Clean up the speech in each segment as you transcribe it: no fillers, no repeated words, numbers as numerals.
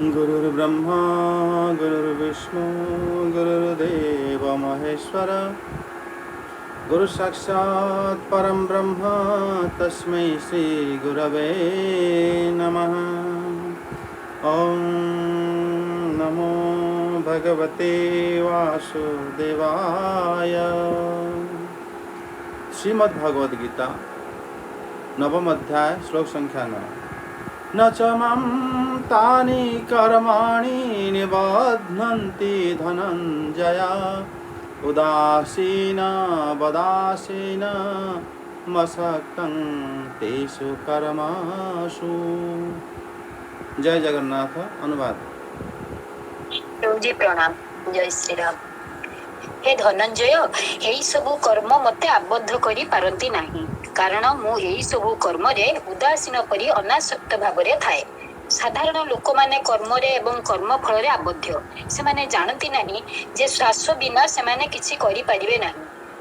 गुरुर्ब्रह्मा गुरुर्विष्णु गुरुर्देव महेश्वर गुरु साक्षात् परम ब्रह्म तस्मै श्री गुरवे नमः। ओम नमो भगवते वासुदेवाय। श्रीमद्भगवद गीता नवम अध्याय श्लोक संख्या 9। न च मम तानि कर्माणि निबध्नन्ति धनञ्जय उदासीन वदासीन मसक्तं तेषु कर्मसु। जय जगन्नाथ। अनुवाद। जी प्रणाम। जय श्री राम। हे धनंजय, एई सबु कर्म मते आबद्ध करि पारंती नाही, कारण मु एई सबु कर्मरे उदासीन परि अनासक्त भावरे थाए। साधारण लोक माने कर्मरे एवं कर्म फलरे आबद्ध। सेमाने जानती नाही जे श्वास बिना सेमाने किछि करि पारिबे नाही।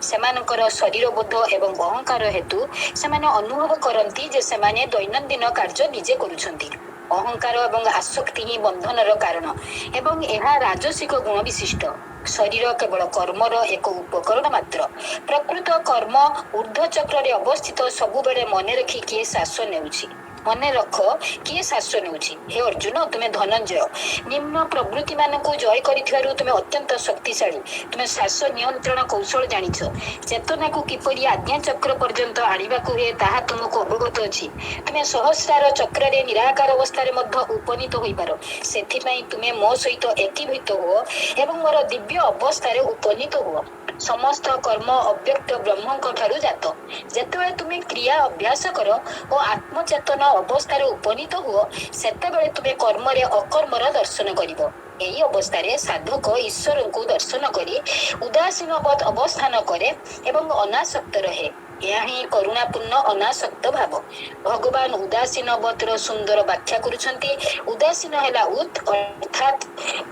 सेमानकर शरीर बोध एवं अहंकार हेतु सेमाने अनुभव करती जे सेमाने दैनंदिन कार्य निजे करुछंती। अहंकार एवं आसक्ति ही बंधनर कारण एवं यह राजसिक गुण विशिष्ट। शरीर केवल कर्मर एक उपकरण मात्र। प्रकृत कर्म ऊर्ध्व चक्र रे अवस्थित सबुबेले मने रखी किए श्वास नेउछि। मने रख किए श्वास नेउछि। हे अर्जुन, तुमे धनंजय निम्न प्रवृत्ति मानकु जय करिथिबारु तुमे अत्यंत शक्तिशाली। तुमे श्वास नियंत्रण कौशल जानिछ। चेतना को किपरि आज्ञा चक्र पर्यंत आनिबाकु हे ताहा तुमको अवगत अछि। तुमे सहस्रार चक्र रे निराकार अवस्था रे मध्य उपनीत होई पारो। सेथिपई तुमे मो सहित एकीभूत हो एवं मोर दिव्य अवस्था रे उपनीत हो। समस्त कर्म अव्यक्त ब्रह्मंक ठारु जात। जेतेबेले तुमे क्रिया अभ्यास करो ओ आत्मचेतन अवस्था उपनीत हुओ, सेतेबेले तुमे कर्मरे अकर्मर दर्शन करिबो। एई अवस्था रे साधक ईश्वर को दर्शन करी उदासीनवत अवस्थान करे एवं अनासक्त रहे। यह ही करुणापूर्ण अनासक्त भाव। भगवान उदासीनवतर सुंदर व्याख्या करुछंती। उदासीन हैला उत अर्थात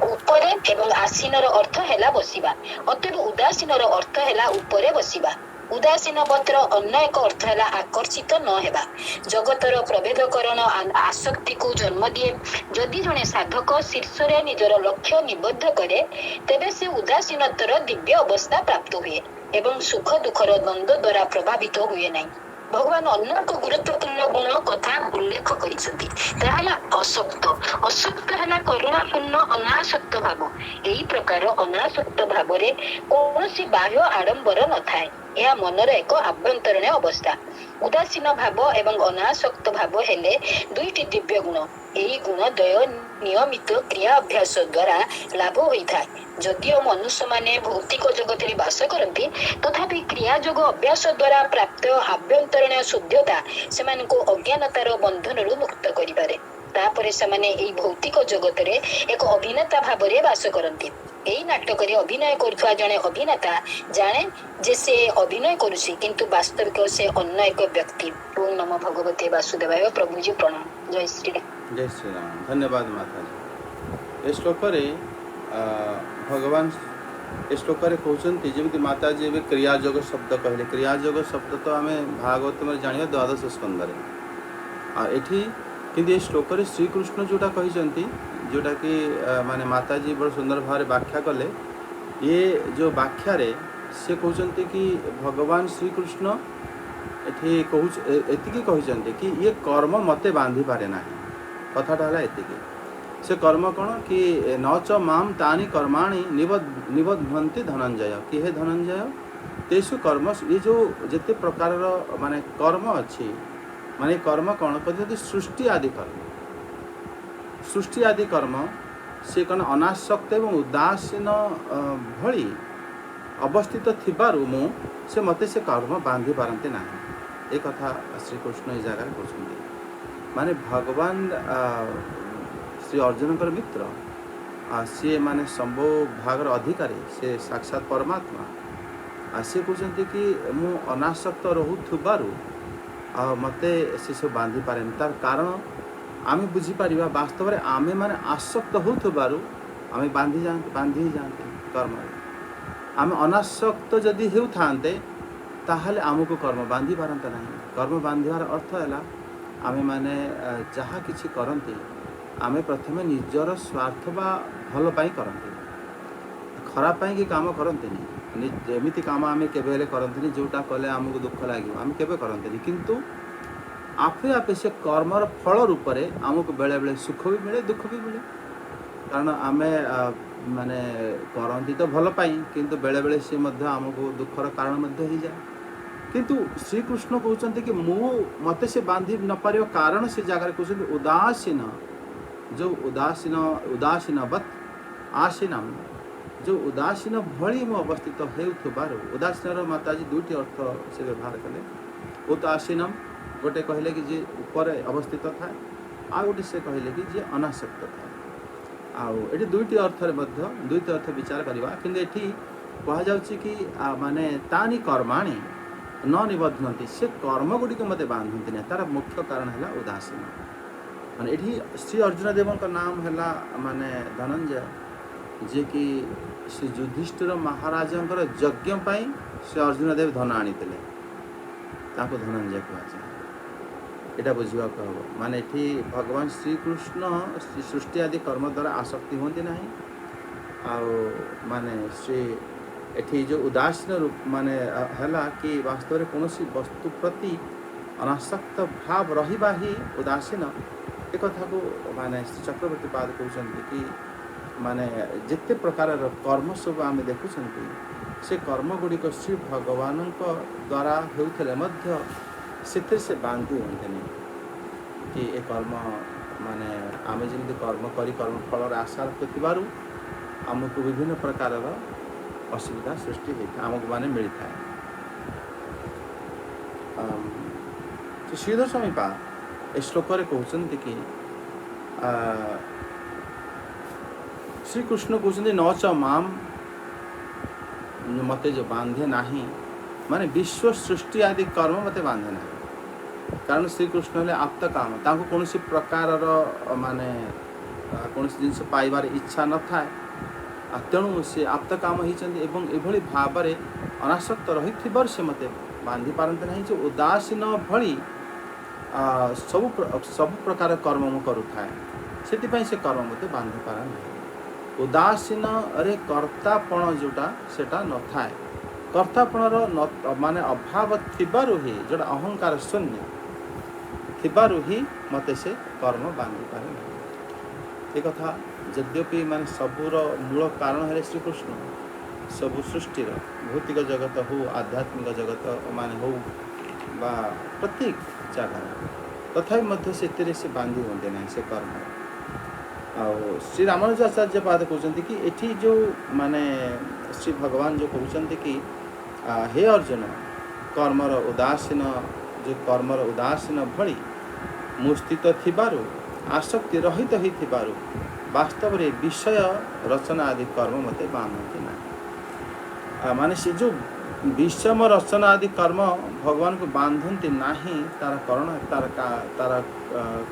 ऊपरे एवं आसीनर अर्थ हैला बसिबा। अतएव उदासीनर अर्थ हैला ऊपरे बसिबा। उदासीन वत्र अन्य एक अर्थ है आकर्षित न हेबा। जगतर प्रभेदकरण आसक्ति को जन्म दिए। जदि जने साधक शीर्ष रे निजर लक्ष्य निबद्ध करे, तेबे से उदासीनतर दिव्य अवस्था प्राप्त हुए एवं सुख दुखर द्वंद्व द्वारा प्रभावित हुए नहीं। भगवान अन्य एक गुरुत्वपूर्ण गुण कथा उल्लेख करिसथि। ताहाला असक्त। असक्त हैला करुणापूर्ण अनासक्त भाव। एई प्रकार अनासक्त भावरे कौनसी बाह्य आडंबर न थाए। यह मनर एक आभ्यंतरण अवस्था। उदासीन भाव एवं अनासक्त भाव हेले दुईटी दिव्य गुण। एई गुण द्वय नियमित क्रिया अभ्यास द्वारा लाभ होइथाय। जदिओ मनुष्य माने भौतिक जगत रे वास करती, तथापि क्रिया जोग अभ्यास द्वारा प्राप्त आभ्यंतरण शुद्धता सेमानकु अज्ञानतार बंधनरु मुक्त करिपारे। तापरे सेमाने एई भौतिक जगत रे एक अभिनेता भावरे वास करती। एई नाटक रे अभिनय करुवा जने अभिनेता जाने जे से अभिनय करुछि, किंतु वास्तविक से अन्य एक व्यक्ति। ओम नमो भगवते वासुदेवाय। प्रभु जी प्रणाम। जय श्री राम। जय श्री राम। धन्यवाद माता जी। श्लोक भगवान श्लोक कहते जमी माता जी ए क्रियाजोग शब्द कहले। क्रियाजोग शब्द तो आम भागवत में जाना द्वादश स्कंदे आठी, किंतु ये श्लोक श्रीकृष्ण जोटा कहते जोटा कि माने माता जी बड़ सुंदर भाव व्याख्या कले। ये जो व्याख्या से कहते कि भगवान श्रीकृष्ण एठी कहते कि ये कर्म मते बांधि पारे ना। कथाटा है एतिकी। से कर्म कौन कि न च माम तानि कर्माणि निबध्नन्ति धनंजय। कि हे धनंजय, तेसु कर्म ये जो जिते प्रकार माने कर्म अच्छी, माने कर्म कौन कहते सृष्टि आदि कर्म। सृष्टि आदि कर्म से कौन अनासक्त एवं उदासीन भली अवस्थित थिबारु मु से मते से कर्म बांधि पारंते ना। एक कथा श्रीकृष्ण ये जगह कहते माने भगवान श्री अर्जुन मित्र सी माने संभव भागर अधिकारी से साक्षात परमात्मा सी कहते कि मु अनासक्त रोथुबारु मते से सब बांधि पारे। तार कारण आम बुझीपर वास्तव में आमे माने आसक्त होथुबारु आमे बांधि जाते कर्म। आम अनासक्त जदि होते ताहले आमको कर्म बांधि पारंता नहीं। कर्म बांधार अर्थ है आमे माने जहाँ किछि करंती आमे प्रथमे निजर स्वार्थ बा भल पाई करते खराब पाई कि काम करते एमती काम आम के करते जोटा कले आमको दुख लगे आम के करते किंतु आपे आपे से कर्मर फल रूप से आमको बेले बेले सुख भी मिले दुख भी मिले कारण आमे माने करती तो भल पाई किंतु बेले बेले सी आमको दुखर कारण हो जाए किंतु श्रीकृष्ण कहते कि मु मते से बांधि न पार कारण से जगह कहते उदासीन जो उदासीन उदासीनवत आसीनम जो उदासीन भली मु अवस्थित होबार उदासीन माताजी दुईटी अर्थ से व्यवहार कले उदासीनम गोटे कहले कि जे ऊपर अवस्थित था आ गोटे से कहले कि जे अनासक्त था आउ दुईटी अर्थ दुईटी अर्थ विचार करवा किंतु एठी कहा जाउछि कि माने तानी कर्माणी न निबध्नति से कर्म गुड़िक मत बांधती ना तार मुख्य कारण है उदासीन माने एठी श्री अर्जुन देव नाम है माने धनंजय जे कि श्री युधिष्ठिर महाराज यज्ञ पाई श्री अर्जुन देव धन आनी धनंजय कह यहाँ बुझा हम माने एठी भगवान श्रीकृष्ण सृष्टि आदि कर्म द्वारा आसक्ति होती ना माने श्री एठी जो उदासीन रूप माने है कि वास्तव में कौन वस्तु प्रति अनासक्त भाव रहिबा ही उदासीन एक कथा को माने श्री चक्रवर्ती पाद कहते कि माने जिते प्रकार कर्म सब आम देखुं से कर्म गुड़िक श्री भगवान द्वारा होते से बांधि हमें कि ए कर्म माने आम जमी कर्म करी कर्म फल आशा रखुवर आमको विभिन्न प्रकार असुविधा सृष्टि होता आमको माने मिलता है श्रीधर स्वामी पा ए श्लोक कहते कि श्रीकृष्ण कहते न च माम मते जो बांधे नाही माने विश्व सृष्टि आदि कर्म मते बांधे ना कारण श्रीकृष्ण हेले आप्त काम ताको कौन प्रकार माने कौन जिनस पाइबार इच्छा न था तेणु से आप्त काम होती भाव अनासक्त रही से मत बांधि पारते ना जो उदासीन भली सब प्रकार कर्म मु करुए से कर्म मत बांधि पारा ना उदासीन रे कर्तापण जोटा सेटा न थाए कर्तापणर माने अभाव थिबारु ही जोटा अहंकार शून्य थिबारु ही मते से कर्म बांधि पारे ना एक कथा यद्यपि माने सबूर मूल कारण है श्रीकृष्ण सबु सृष्टिर भौतिक जगत हो आध्यात्मिक जगत माने हो बा प्रत्येक जगह तथापि से बांधि होते ना से कर्म श्री रामानुजाचार्य पाद कहते कि एठी जो माने श्री भगवान जो कहते कि हे अर्जुन कर्मर उदासीन जो कर्मर उदासीन भली मुस्थित थिबारु आसक्ति रहित ही थिबारु वास्तव रे विषय रचना आदि कर्म मते बांधती ना माने से जो विषम रचना आदि कर्म भगवान को बांधती नाही तार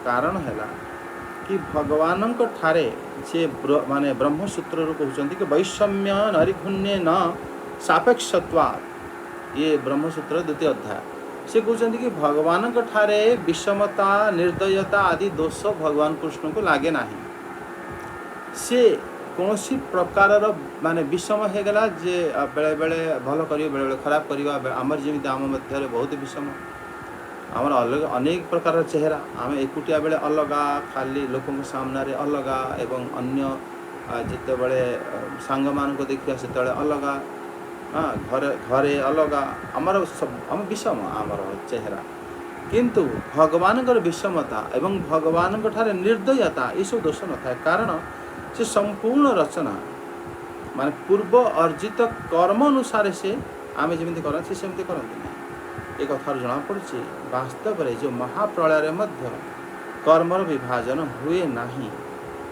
कारण है कि भगवान ठारे से माने ब्रह्मसूत्र कहते कि वैषम्य नरिघुण्य न सापेक्षत्वात् ये ब्रह्मसूत्र द्वितीय अध्याय से कहते कि भगवान ठारे विषमता निर्दयता आदि दोष भगवान कृष्ण को लगे ना से कौन प्रकार माने विषम हो गला जे बेले बेले भल कर बेले बेले खराब करवा आमर जमी आम मध्य बहुत विषम आमर अलग अनेक प्रकार चेहरा आम एकुटिया बेले अलगा खाली लोक सामने अलगा एवं अन्य जिते बड़े सांग मान को देखा से अलगा हाँ घरे घरे अलगा आमर सब आम विषम आमर चेहरा किंतु भगवान विषमता एवं भगवान ठारे निर्दयता ये सब दोष न था कारण से संपूर्ण रचना माने पूर्व अर्जित कर्म अनुसार से आम जमी करते सेमती करते ना एक कथार जना पड़ी वास्तव में जो महाप्रलय मध्य कर्मर विभाजन हुए नहीं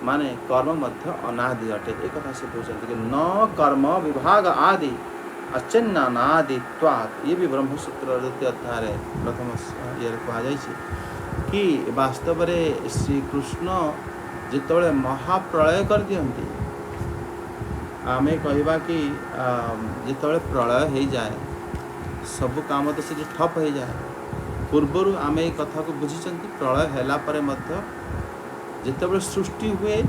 माने कर्म मध्य अनादि अटे एक कथा से कहते कि न कर्म विभाग आदि अचिन्नादित्वात् ये भी ब्रह्मसूत्र द्वितीय अध्याय प्रथम ये कहुई कि वास्तव में श्रीकृष्ण जिते महाप्रलय कर दियंती आमे कहवा कि जिते प्रलय हो जाए सब काम तो से ठप हो जाए पूर्वर आम ये कथा को बुझी प्रलय है जितेबाला सृष्टि हुए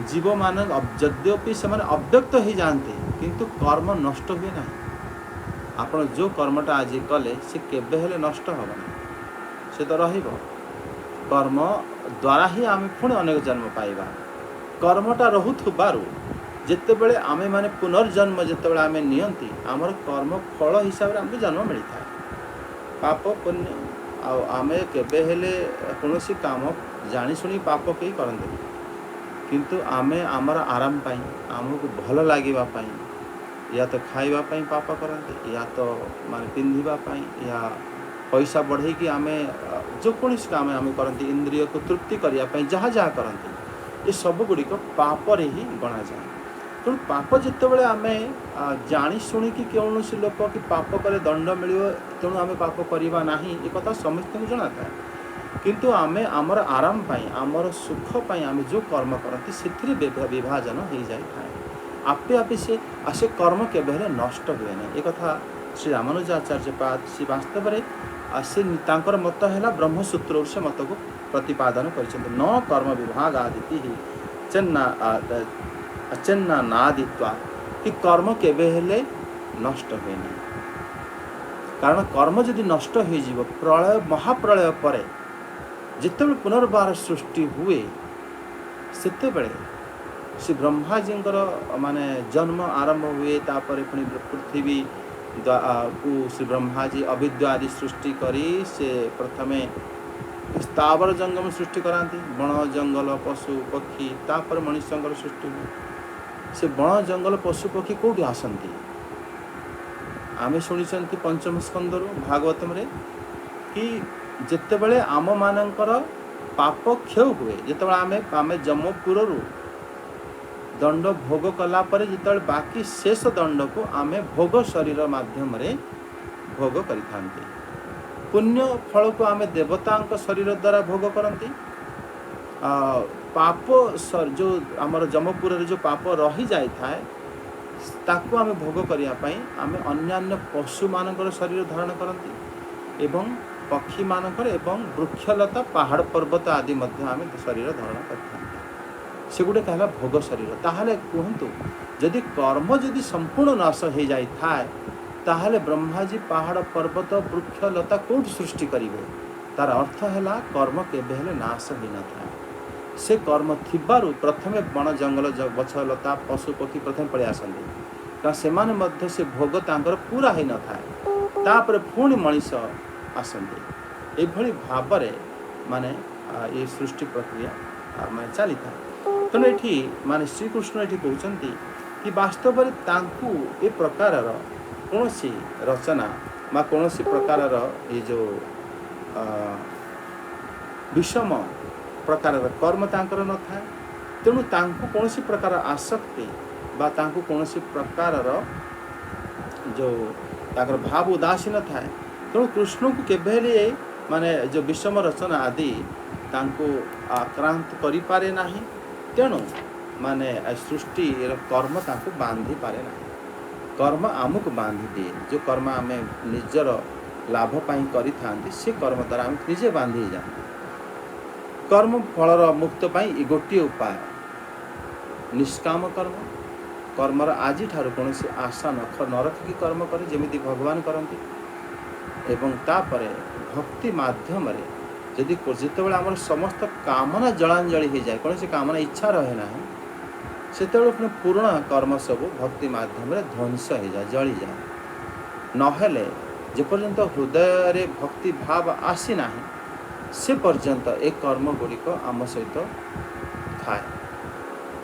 जीव मान यद्यपि से अव्यक्त हो जाते किंतु कर्म नष्ट हुए ना। आपण जो कर्मटा आज कले से केबे हेले नष्ट हो ना, से तो रहिब। कर्म द्वारा ही आम पुणी अनेक जन्म पाइबा। कर्मटा रोथबारू जितेबले आमे माने पुनर्जन्म जितेबले आमे नियंती आमर कर्म फल हिसाब से आमको जन्म मिलता है। पाप पुण्य आमे केबे हेले कौनसी काम जानी शुणी पाप कहीं करते, किंतु आमे आमर आराम पाई आमको भल लगिबा पाई या तो खाइबा पाई पाप करते, या तो माने पिंधिबा पाई या पैसा बढ़े कि आमे जो कौन काम आम करते इंद्रिय को तृप्ति करने जहाँ जहाँ करते ये सब गुड़िक पापरे ही गणा जाए। तेणु पाप जितेबाला आम जानी शुणिकी कौन लोक कि पाप कले दंड मिल तेणु आम पाप करवा ना ये कथा समस्त को जना था, किंतु आम आमर आराम पाई आमर सुख पाई आम जो कर्म करते से विभाजन हो जाए आपे आपे से कर्म केबे नष्ट हुए ना। एक कथा श्री रामानुजाचार्य पाद से वास्तव में से मत है ब्रह्मसूत्र से मत को प्रतिपादन कर न कर्म विभाग आदिति ही चेन्ना नादित्वा कि कर्म केबे हेले नष्ट हुए ना। कारण कर्म जदि नष्ट हो प्रलय महाप्रलय पर जिते पुनर्बार सृष्टि हुए सेते श्री ब्रह्माजी माने जन्म आरंभ हुए तापर पुणी पृथ्वी को श्री ब्रह्माजी अविद्या आदि सृष्टि करी से प्रथमे स्थावर जंगम सृष्टि कराती बण जंगल पशु पक्षी तापर मनुष्य सृष्टि हुए। से बण जंगल पशु पक्षी कौटी आसती आमे शुणी पंचम स्कंदर भागवतम रे कि जितेबले आम मानकर पाप क्षय हुए जितेबाला आमे आमे जमपुर दंड भोग कला पर जिते बाकी शेष दंड को आमे भोग शरीर माध्यम रे भोग करिथांती। पुण्य फल को आमे देवता शरीर द्वारा भोग करती। पाप जो आमर जमपुर रे जो पाप रही जाए था ताकू आमे भोग करिया पई आमे अन्यान्य पशु मानकर शरीर धारण करती एवं पक्षी मानकर एवं वृक्षलता पहाड़ पर्वत आदि मध्य आमे शरीर धारण करते से गोटे कहला भोग शरीर। ताहले कहतु जदि कर्म जदि संपूर्ण नाश हो जाए ताहले ब्रह्माजी पहाड़ पर्वत वृक्षलता कौट सृष्टि करेंगे तार अर्थ है कर्म केबे हेले नाश हो न था। से कर्म थिबारु प्रथमे बण जंगल गछलता पशु पक्षी प्रथम पड़े आसती कारण से मध्य से भोग तांकर पूरा हो न था तापर पुणी मनीष आसती एभली भाव माने ये सृष्टि प्रक्रिया माने चली था। तेणु ये माने श्रीकृष्ण ये कहते कि वास्तव में तांकु ए प्रकार कौन सी रचना बा कौन सी प्रकार ये जो विषम प्रकार कर्म तांकर न था। तेणु तांकु कौन सी प्रकार आसक्ति बा तांकु कौन सी प्रकार जो ताकर भाव उदासी न था। तेणु कृष्ण को केबे माने जो विषम रचना आदि तांकु आक्रांत करि पारे नाही। तेणु माने सृष्टि कर्म तांकु बांधी पारे ना। कर्म आमको बांधी दिए जो कर्म आम निजर लाभ पाई करी थांती से कर्म द्वारा आम निजे बांधी जाते। कर्म फलर मुक्त पाई गोटे उपाय निष्काम कर्म कर्मर आज ठार कौन से आशा न रखिकी कर्म करे जमी भगवान करती एवं तापर भक्ति माध्यम जदि जितेबाला आमर समस्त कामना जलांजलि हो जाए कौन से कामना इच्छा रहे ना से पुणी पुराणा कर्म सब भक्ति माध्यम ध्वंस हो जाए जली जाए नहेले जेपर्यंत हृदय रे भक्ति भाव आसी ना से पर्यंत एक कर्म गुड़िक आम सहित थाए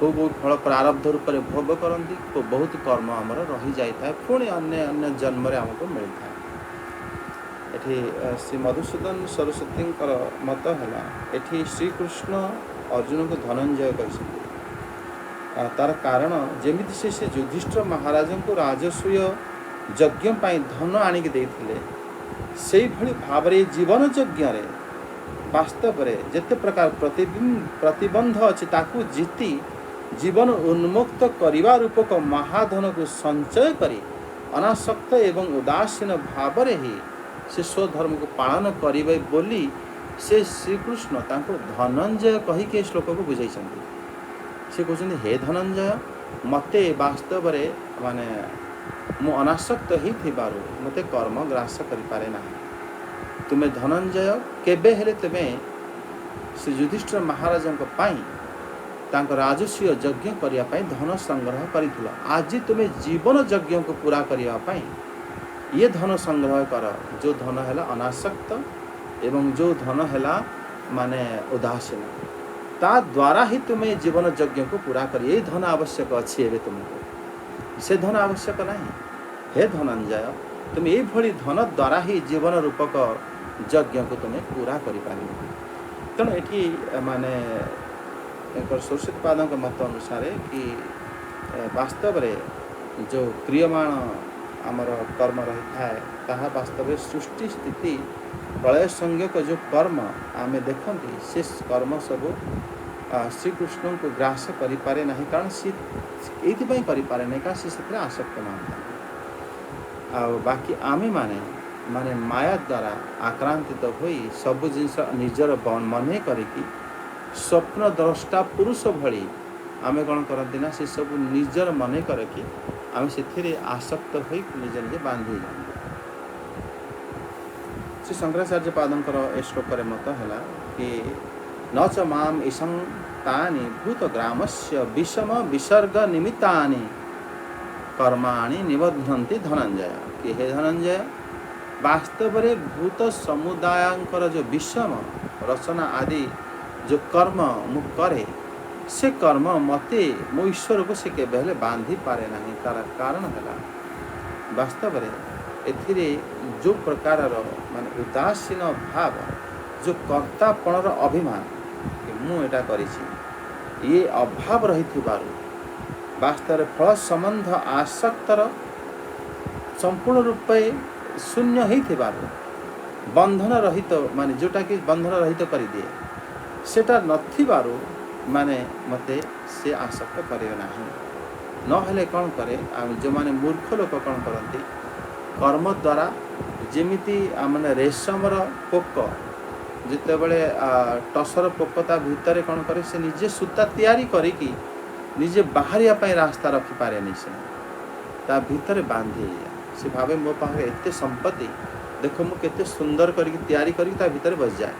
को फल प्रारब्ध रूप से भोग करती को बहुत कर्म आमर रही जाए पुणी अन्य अन्य जन्म आमको मिलता है। एठी श्री मधुसूदन सरस्वती मत है एठी श्रीकृष्ण अर्जुन को धनंजय कहते तार कारण जमिति से युधिष्ठिर महाराज को राजस्व यज्ञ धन आणिक देते से भाव जीवन यज्ञ वास्तव में जिते प्रकार प्रतिबंध अच्छी ताकू जीति जीवन उन्मुक्त करने रूपक महाधन को संचय करी अनासक्त एवं उदासीन भाव ही से स्वधर्म को पालन करें बोली से श्रीकृष्ण तांको धनंजय कहीकि श्लोक को बुझाई से कहते हे धनंजय मते वास्तव माने मु अनासक्त ही थिबारु मते कर्म ग्रास करि पारे ना तुमे धनंजय केबे हेले तुमे श्री युधिष्ठिर महाराज तांको राजस्व यज्ञ करिया पाई धन संग्रह करिथिलो आज तुमे जीवन यज्ञ को पूरा करिया पाई ये धन संग्रह कर जो धन है अनासक्त एवं जो धन है माने उदासीन ता द्वारा ही तुम्हें जीवन यज्ञ को पूरा कर ये धन आवश्यक अच्छी है तुमको से धन आवश्यक नहीं हे धनंजय तुम ये भली धन द्वारा ही जीवन रूपक यज्ञ को तुम्हें पूरा कर तेणु ये माने सरस्वती पाद मत अनुसार कि वास्तव जो क्रियमाण आमर कर्म रही है वास्तव सृष्टि स्थिति प्रलय संज्ञक जो कर्म आम देखती से कर्म सब श्रीकृष्ण को ग्रास करें ना कारण सी ये करें नहीं कारण सी आसक्त नता बाकी आमे माने माने माया द्वारा आक्रांतित होई सब जिनस निजर मन करिकी स्वप्न द्रष्टा पुरुष भली आमे कौन करती ना से सब निजर मन करके आम से आसक्त हो निज निजे बांधि जाए श्री शंकराचार्य पादंकर ए श्लोक मत है कि न च माम ईशं तानि भूत ग्रामस्य विषम विसर्ग निमित्तानि कर्माणि निबध्नन्ति धनंजय कि हे धनंजय वास्तव में भूत समुदायंकर जो विषम रचना आदि जो कर्म मु करे से कर्म मते मो ईश्वर को से केबे बांधि पारे नहीं तार कारण है वास्तव में एथिरे जो प्रकार माने उदासीन भाव जो कर्तापणर अभिमान कि मु एटा करिछि ये अभाव रही वास्तव फल संबंध आसक्तर संपूर्ण रूपे शून्य ही बंधन रहित माने जोटा कि बंधन रहित कर दिए सेटा नथिबारु माने मते से आसक्त करे नहीं नहेले कौन करे जो माने मूर्ख लोक कौन करती कर्म द्वारा जेमिति माने रेशमर पोक जिते बड़े टसर पोक ता भितर कौन करे से निजे सूता तैयारी करिकी निजे बाहरिया पाई रास्ता रखी पारे नहीं से ता भितर बांधि से भावे मो पाखे एते संपत्ति देखो मु केते सुंदर करिकी तैयारी करिकी ता भितर बस जाए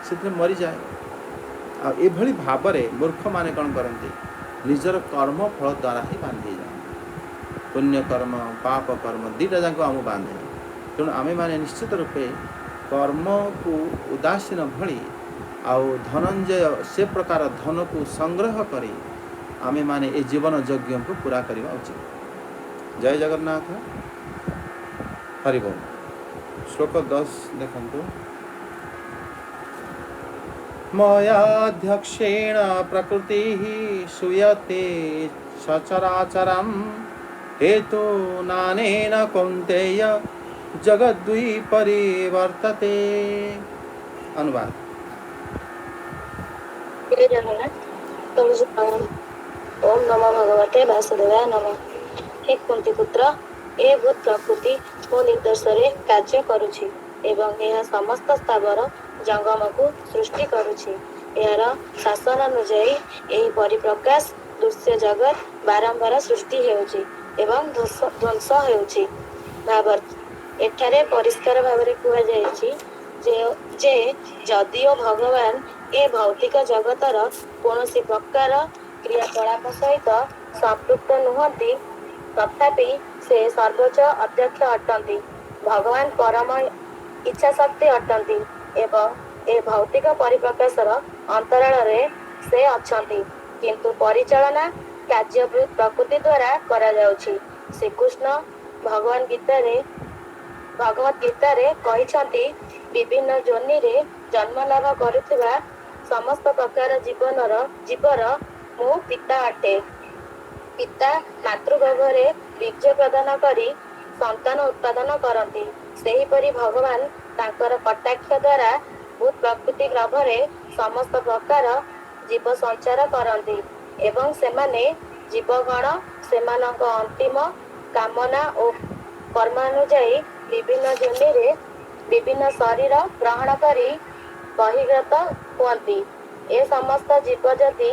से मरी जाए आ एभली भाव मूर्ख माने कौन करती निजर कर्म फल द्वारा ही बांधि जाए पुण्य कर्म पाप कर्म दुईटा जाक आम बांधे तेणु आमे माने निश्चित रूपे कर्म को उदासीन भली आउ धनंजय से प्रकार धन को संग्रह करी आमे माने ए जीवन यज्ञ को पूरा करवा उचित। जय जगन्नाथ हरि बोल। श्लोक 10 देखंतु मयाध्यक्षेण प्रकृतिः सूयते सचराचरं हेतु नानेन कौन्तेय जगद्वि परिवर्तते। अनुवाद। ओम नमो भगवते वासुदेवाय नमः। हे कुंती पुत्र ए भूत प्रकृति मो निर्देश कार्य करुछि एवं यह समस्त स्थावर जंगम को सृष्टि करुछि। यार शासन अनुजाई यही परिप्रकाश दृश्य जगत बारंबार सृष्टि हेउछि एवं ध्वंस हेउछि। भावार्थ एठारे परिष्कार भाव में कह जे जदिओ भगवान ए भौतिक जगतर कौन प्रकार क्रियाकलाप सहित संपृक्त नुहति तथापि से सर्वोच्च अध्यक्ष अटंती भगवान परम इच्छा शक्ति अटंती एवं ए भौतिक परिप्रकाशर अंतराल रे से अछंती किंतु परिचालना कार्य प्रकृति द्वारा करा जाउछि। श्रीकृष्ण भगवान भगवत गीता रे कहिसंती विभिन्न जोनि रे जन्म लाभ करुथिबा समस्त प्रकार जीवर मु पिता अटे। पिता मातृगर्भरे बीज प्रदान करी संतान उत्पादन करती सेहीपरि भगवान तांकर कटाक्ष द्वारा भूत प्रकृति गर्भरे समस्त प्रकार जीव संचार करती एवं सेमाने जीवगण सेमानक अंतिम कामना और कर्मानुजाई विभिन्न जोनि रे विभिन्न शरीर ग्रहण करी बहिर्गत हुଅନ୍ତି। ଏ ସମସ୍ତ ଜୀବ ଯଦି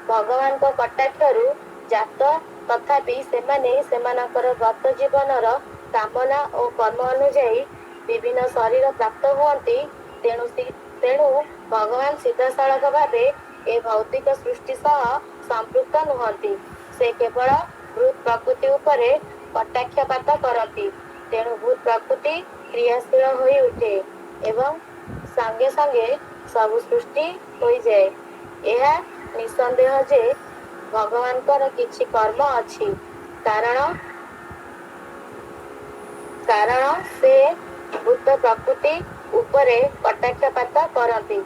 ଭଗବାନଙ୍କ କଟାକ୍ଷରୁ ଜାତ ତଥାପି ସେମାନେ ସେମାନଙ୍କର ଗତ ଜୀବନର କାମନା ଓ କର୍ମ ଅନୁଯାୟୀ ବିଭିନ୍ନ ଶରୀର ପ୍ରାପ୍ତ ହୁଅନ୍ତି। ତେଣୁ ଭଗବାନ ସିଧାସଳଖ ଭାବେ ଏ ଭୌତିକ ସୃଷ୍ଟି ସହ ସମ୍ପୃକ୍ତ ନୁହନ୍ତି। ସେ କେବଳ ଭୂତ ପ୍ରକୃତି ଉପରେ କଟାକ୍ଷପାତ କରନ୍ତି। ତେଣୁ ଭୂତ ପ୍ରକୃତି କ୍ରିୟାଶୀଳ ହୋଇ ଉଠେ ଏବଂ ସାଙ୍ଗେ ସାଙ୍ଗେ ସବୁ ସୃଷ୍ଟି ହୋଇଯାଏ। ଏହା ନିଃସନ୍ଦେହ ଯେ ଭଗବାନଙ୍କର କିଛି କର୍ମ ଅଛି, କାରଣ ସେ ଭୂତ ପ୍ରକୃତି ଉପରେ କଟାକ୍ଷପାତ କରନ୍ତି,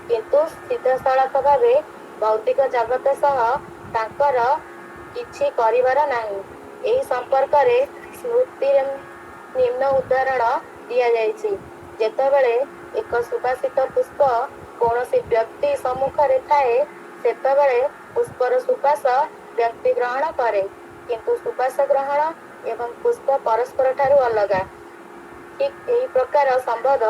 କିନ୍ତୁ ସିଧାସଳଖ ଭାବେ ଭୌତିକ ଜଗତ ସହ ତାଙ୍କର କିଛି କରିବାର ନାହିଁ। ଏହି ସମ୍ପର୍କରେ ସ୍ମୃତିରେ ନିମ୍ନ ଉଦାହରଣ ଦିଆଯାଇଛି। ଯେତେବେଳେ ଏକ ସୁବାସିତ ପୁଷ୍ପ କୌଣସି ବ୍ୟକ୍ତି ସମ୍ମୁଖରେ ଥାଏ, ସେତେବେଳେ ପୁଷ୍ପର ସୁବାସ ବ୍ୟକ୍ତି ଗ୍ରହଣ କରେ, କିନ୍ତୁ ସୁବାସ ଗ୍ରହଣ ଏବଂ ପୁଷ୍ପ ପରସ୍ପରଠାରୁ ଅଲଗା। ଠିକ୍ ଏହି ପ୍ରକାର ସମ୍ବନ୍ଧ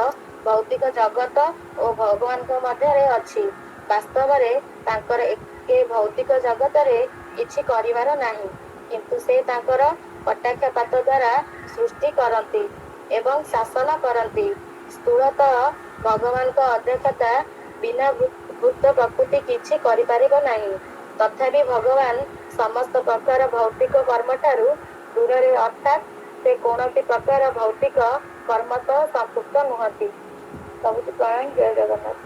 ଭୌତିକ ଜଗତ ଓ ଭଗବାନଙ୍କ ମଧ୍ୟରେ ଅଛି। ବାସ୍ତବରେ ତାଙ୍କର ଏ ଭୌତିକ ଜଗତରେ କିଛି କରିବାର ନାହିଁ, କିନ୍ତୁ ସେ ତାଙ୍କର କଟାକ୍ଷପାତ ଦ୍ୱାରା ସୃଷ୍ଟି କରନ୍ତି ଏବଂ ଶାସନ କରନ୍ତି। ସ୍ଥୂଳତଃ ଭଗବାନଙ୍କ ଅଧ୍ୟକ୍ଷତା ବିନା ଭୂତ ପ୍ରକୃତି କିଛି କରିପାରିବ ନାହିଁ। ତଥାପି ଭଗବାନ ସମସ୍ତ ପ୍ରକାର ଭୌତିକ କର୍ମଠାରୁ ଦୂରରେ, ଅର୍ଥାତ୍ ସେ କୌଣସି ପ୍ରକାର ଭୌତିକ କର୍ମ ସହ ସମ୍ପୃକ୍ତ ନୁହନ୍ତି। ସବୁଠି ପ୍ରଣାମ। ଜୟ ଜଗନ୍ନାଥ।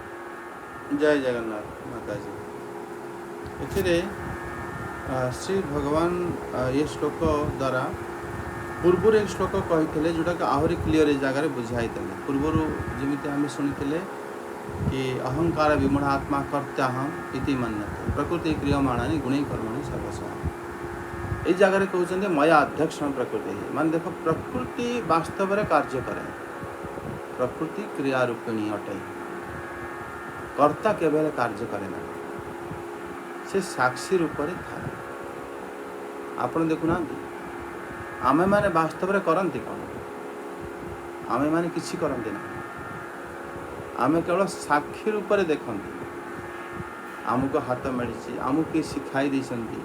ଜୟ ଜଗନ୍ନାଥ ମାତାଜୀ। ଏଥିରେ ଶ୍ରୀ ଭଗବାନ ଏ ଶ୍ଲୋକ ଦ୍ୱାରା ପୂର୍ବରୁ ଏ ଶ୍ଲୋକ କହିଥିଲେ, ଯେଉଁଟାକି ଆହୁରି କ୍ଲିଅର ଏ ଜାଗାରେ ବୁଝାଇଥିଲେ। ପୂର୍ବରୁ ଯେମିତି ଆମେ ଶୁଣିଥିଲେ कि अहंकार विमूढ़ आत्मा कर्त्याहम इति मन्यते प्रकृति क्रियमाणानि गुणै कर्मणि सर्वशः। ये जगह कहते मया अध्यक्ष प्रकृति मान देख प्रकृति वास्तव में कार्य करे, प्रकृति क्रिया रूपिणी अटे, कर्ता केवल कार्य करे ना, से साक्षी रूप में था। आपण देखुना आमे माने वास्तव में करती कौन? आमे माने किसी करती ना, आमे केवल साक्षी रूप में देखते। आमको हाथ मिली, आमको किए शिखाई देती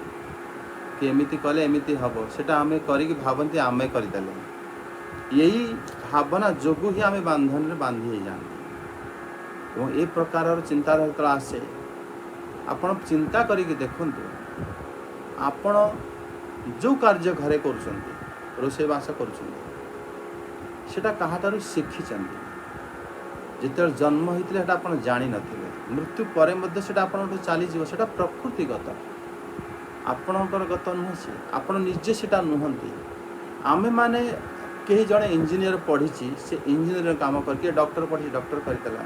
कि एमती कले एमती हम, सेटा आमे करी भावती आमे करदेले। यही भावना जोगु ही आमे बांधन में बांधी जाती। और ये प्रकार चिंताधारा जो आसे, आपण चिंता करी देखु, आपण जो कार्य घरे कर रोषेबास कर शिखी जिते जन्म होते आप जान न, मृत्यु पर चली जाता प्रकृतिगत, आपणकर गत नुह सी, आप निजे से नुहति। आमे माने कहीं जड़े इंजीनियर पढ़ी से इंजीनियर काम करके, डॉक्टर पढ़ी डॉक्टर करदेला,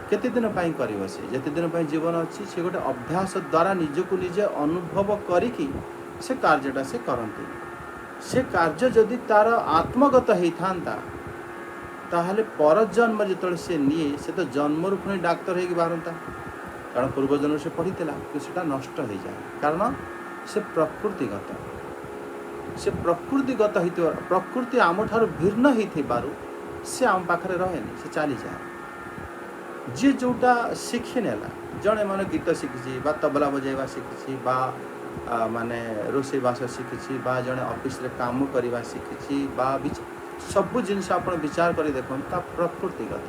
केते दिन पाई करिवो से, जेते दिन पाई जीवन अच्छी से गोटे अभ्यास द्वारा निजको निजे अनुभव करिकी से कार्यटा से करती। से कार्य जदि तार आत्मगत होता ताहले पर जन्म जो से निए, से तो जन्म पुणी डाक्तर हो बाहरता, कारण पूर्व जन्म से पढ़ी कि से नष्ट हो जाए, कारण से प्रकृतिगत, से प्रकृतिगत हो, प्रकृति आम ठार भिन्न हो से आम पाखे रहे, से चली जाए। जी जोटा शिखी नेला, जड़े मैंने गीत शिखी, तबला बजाइवा शिखी, माने रोषेबास शिखी, जड़े ऑफिस रे काम करवा शिखी, सबू जिनस आप विचार कर देखो प्रकृतिगत,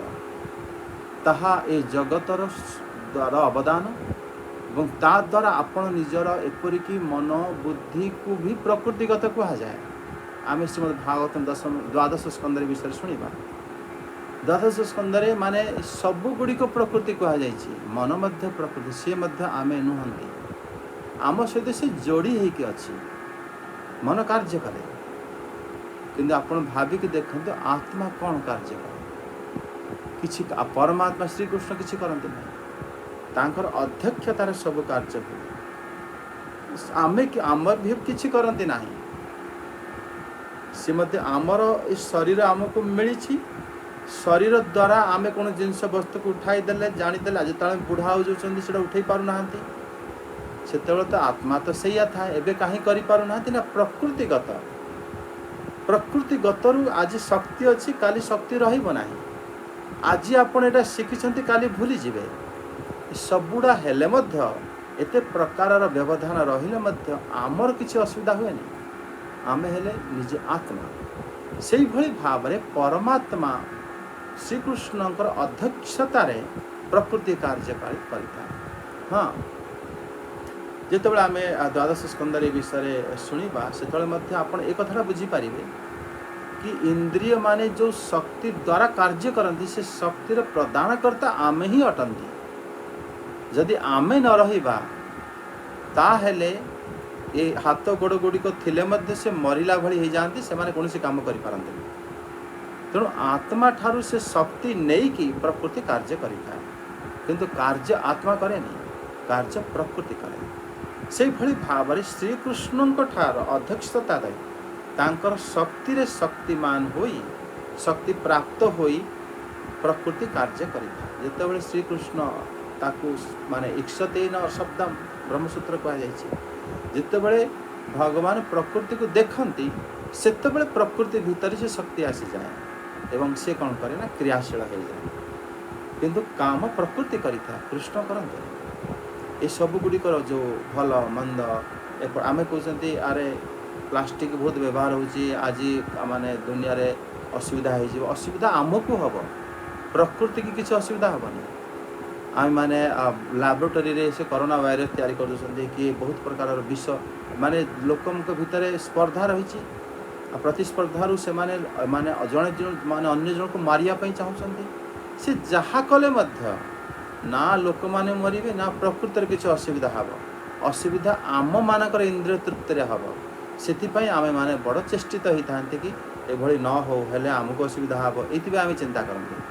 ताहा ए जगतर द्वारा अवदान और ता द्वारा आपण निजर एपरिक मन बुद्धि को भी प्रकृतिगत कह जाए। आम श्रीमद् भागवतम द्वादश स्कंदर विषय शुणा। द्वादश स्कंदरे माने सबु गुड़िक प्रकृति कह जाए, मन मध्य प्रकृति, सी मध्य आमे नुहंती, आम सहित से जोड़ी होके अच्छी, मन कार्य करे, किंतु आपण भाविक देखते आत्मा कौन कार्य करे, किसी परमात्मा श्रीकृष्ण किसी करते ना, तांकर अध्यक्षतार सब कार्य हुए, आमे आमर भी किसी करते ना, सी मध्य आमर शरीर आमको मिली, शरीर द्वारा आमे कौन जिनस वस्तु को उठाई देले जानीदेले, जो बुढ़ा हो जाती से उठे पारना, से तो आत्मा तो सैया था, एवं कहीं कर पारना ना, प्रकृतिगत प्रकृतिगत आज शक्ति अच्छी, काली शक्ति रही ना, आज आपण एटा शिखिछंती काली भूली जिवे सबुड़ा हेले मध्य एते प्रकारर व्यवधान रहिले मध्य आमर किछि असुविधा हुएनि आमे हेले निजे आत्मा सेई भली भावरे परमात्मा श्रीकृष्णଙ୍କର अध्यक्षतारे प्रकृति कार्यकारी करिता। हाँ जेतेबेले आमे द्वादश स्कंदर ए विषय शुणिबा सेतेबेले मध्य आपण एक कथाटा बुझी पारिबे कि इंद्रिय माने जो शक्ति द्वारा कार्य करती से शक्तिर प्रदानकर्ता आमे ही अटंती। जदि आमे न रहिबा ताहेले ए हाथ गोड़ गुड़िक थिले मध्य से मरिला भली हो जाती से माने कोनोसी काम करि पारंते। तेणु आत्मा ठारू से शक्ति नहीं कि प्रकृति कार्य करिଥାଏ किंतु कार्य आत्मा करे नहीं कार्य प्रकृति करे। से भली भावरे श्रीकृष्णଙ୍କ ठार अध्यक्षता दे तांकर शक्ति रे शक्तिमान होई शक्ति प्राप्त होई प्रकृति कार्य करिଥାଏ। जेतेबेले श्रीकृष्ण ताकू माने इक्षतेन शब्दम ब्रह्मसूत्र कहा जायछि जेतेबेले भगवान प्रकृति को देखंती सेतेबेले प्रकृति भीतर से शक्ति आसी जाए एवं से कौन करे ना क्रियाशील हो जाए किंतु काम प्रकृति करिथा कृष्ण करते। ये सब गुड़िकर जो भल मंद आम कहते अरे प्लास्टिक बहुत व्यवहार होची आज माने दुनिया रे असुविधा हो असुविधा आमको हम प्रकृति की किसी असुविधा हेनी। आम मैंने लैबोरेटरी रे से कोरोना वायरस तैयारी कर कि बहुत प्रकार विष माने लोक भितर स्पर्धा रही प्रतिस्पर्धारू से माने जड़े माने अन्य जन को मारिया चाहते से जहा कले मध्य ना लोक माने मरिबे ना प्रकृति किसी असुविधा हम असुविधा आम मानकर इंद्रिय तृप्ति हम से आम माने बड़ चेष्टित होता कि एभली न हो हेले आमको असुविधा हम ये आम चिंता करते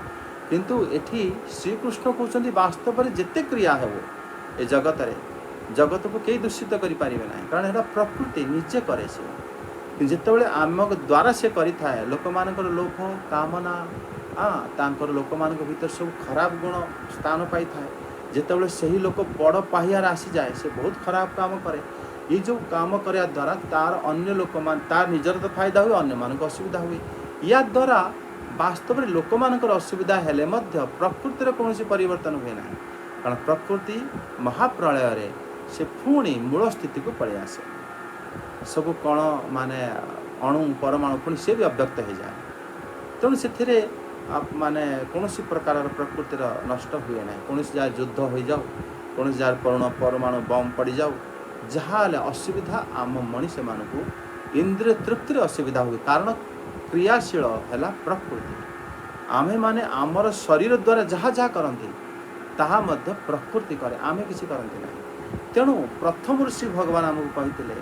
किंतु एठी श्रीकृष्ण कहते वास्तव में जिते क्रिया हो ए जगत रे जगत को कई दूषित करें ना कारण यहाँ प्रकृति निजे करे से जितेबाला आम द्वारा से करें लोक मान लोभ कामना तांकर लोक मान भीतर सब खराब गुण स्थान पाई था जितेबाला से ही लोक बड़ पाहियार आसी जाए से बहुत खराब काम करे ये जो काम करने द्वारा तार अन्य लोक मान तार निजर तो फायदा हुए अन्य मान असुविधा हुए या द्वारा वास्तव में लोक मानकर असुविधा हेले मध्य प्रकृतिर कौन परिवर्तन हुए ना कारण प्रकृति महाप्रलय रे से पुणी मूल स्थिति को पलि आसे सब कण माने अणु परमाणु पुणी से भी अव्यक्त हो जाए तेणु से माने कौन प्रकार प्रकृतिर नष्ट हुए ना कौन जहाँ युद्ध हो जाओ कौन जहाँ परमाणु बम पड़ जाओ जहाँ असुविधा आम मनीष मानू इंद्रिय तृप्तिर असुविधा हुए कारण क्रियाशील है प्रकृति आमे माने आमर शरीर द्वारा जहाँ जहाँ करती ताहा मध्य प्रकृति करे आमे किसी करती नहीं। तेणु प्रथम श्री भगवान आमको कहते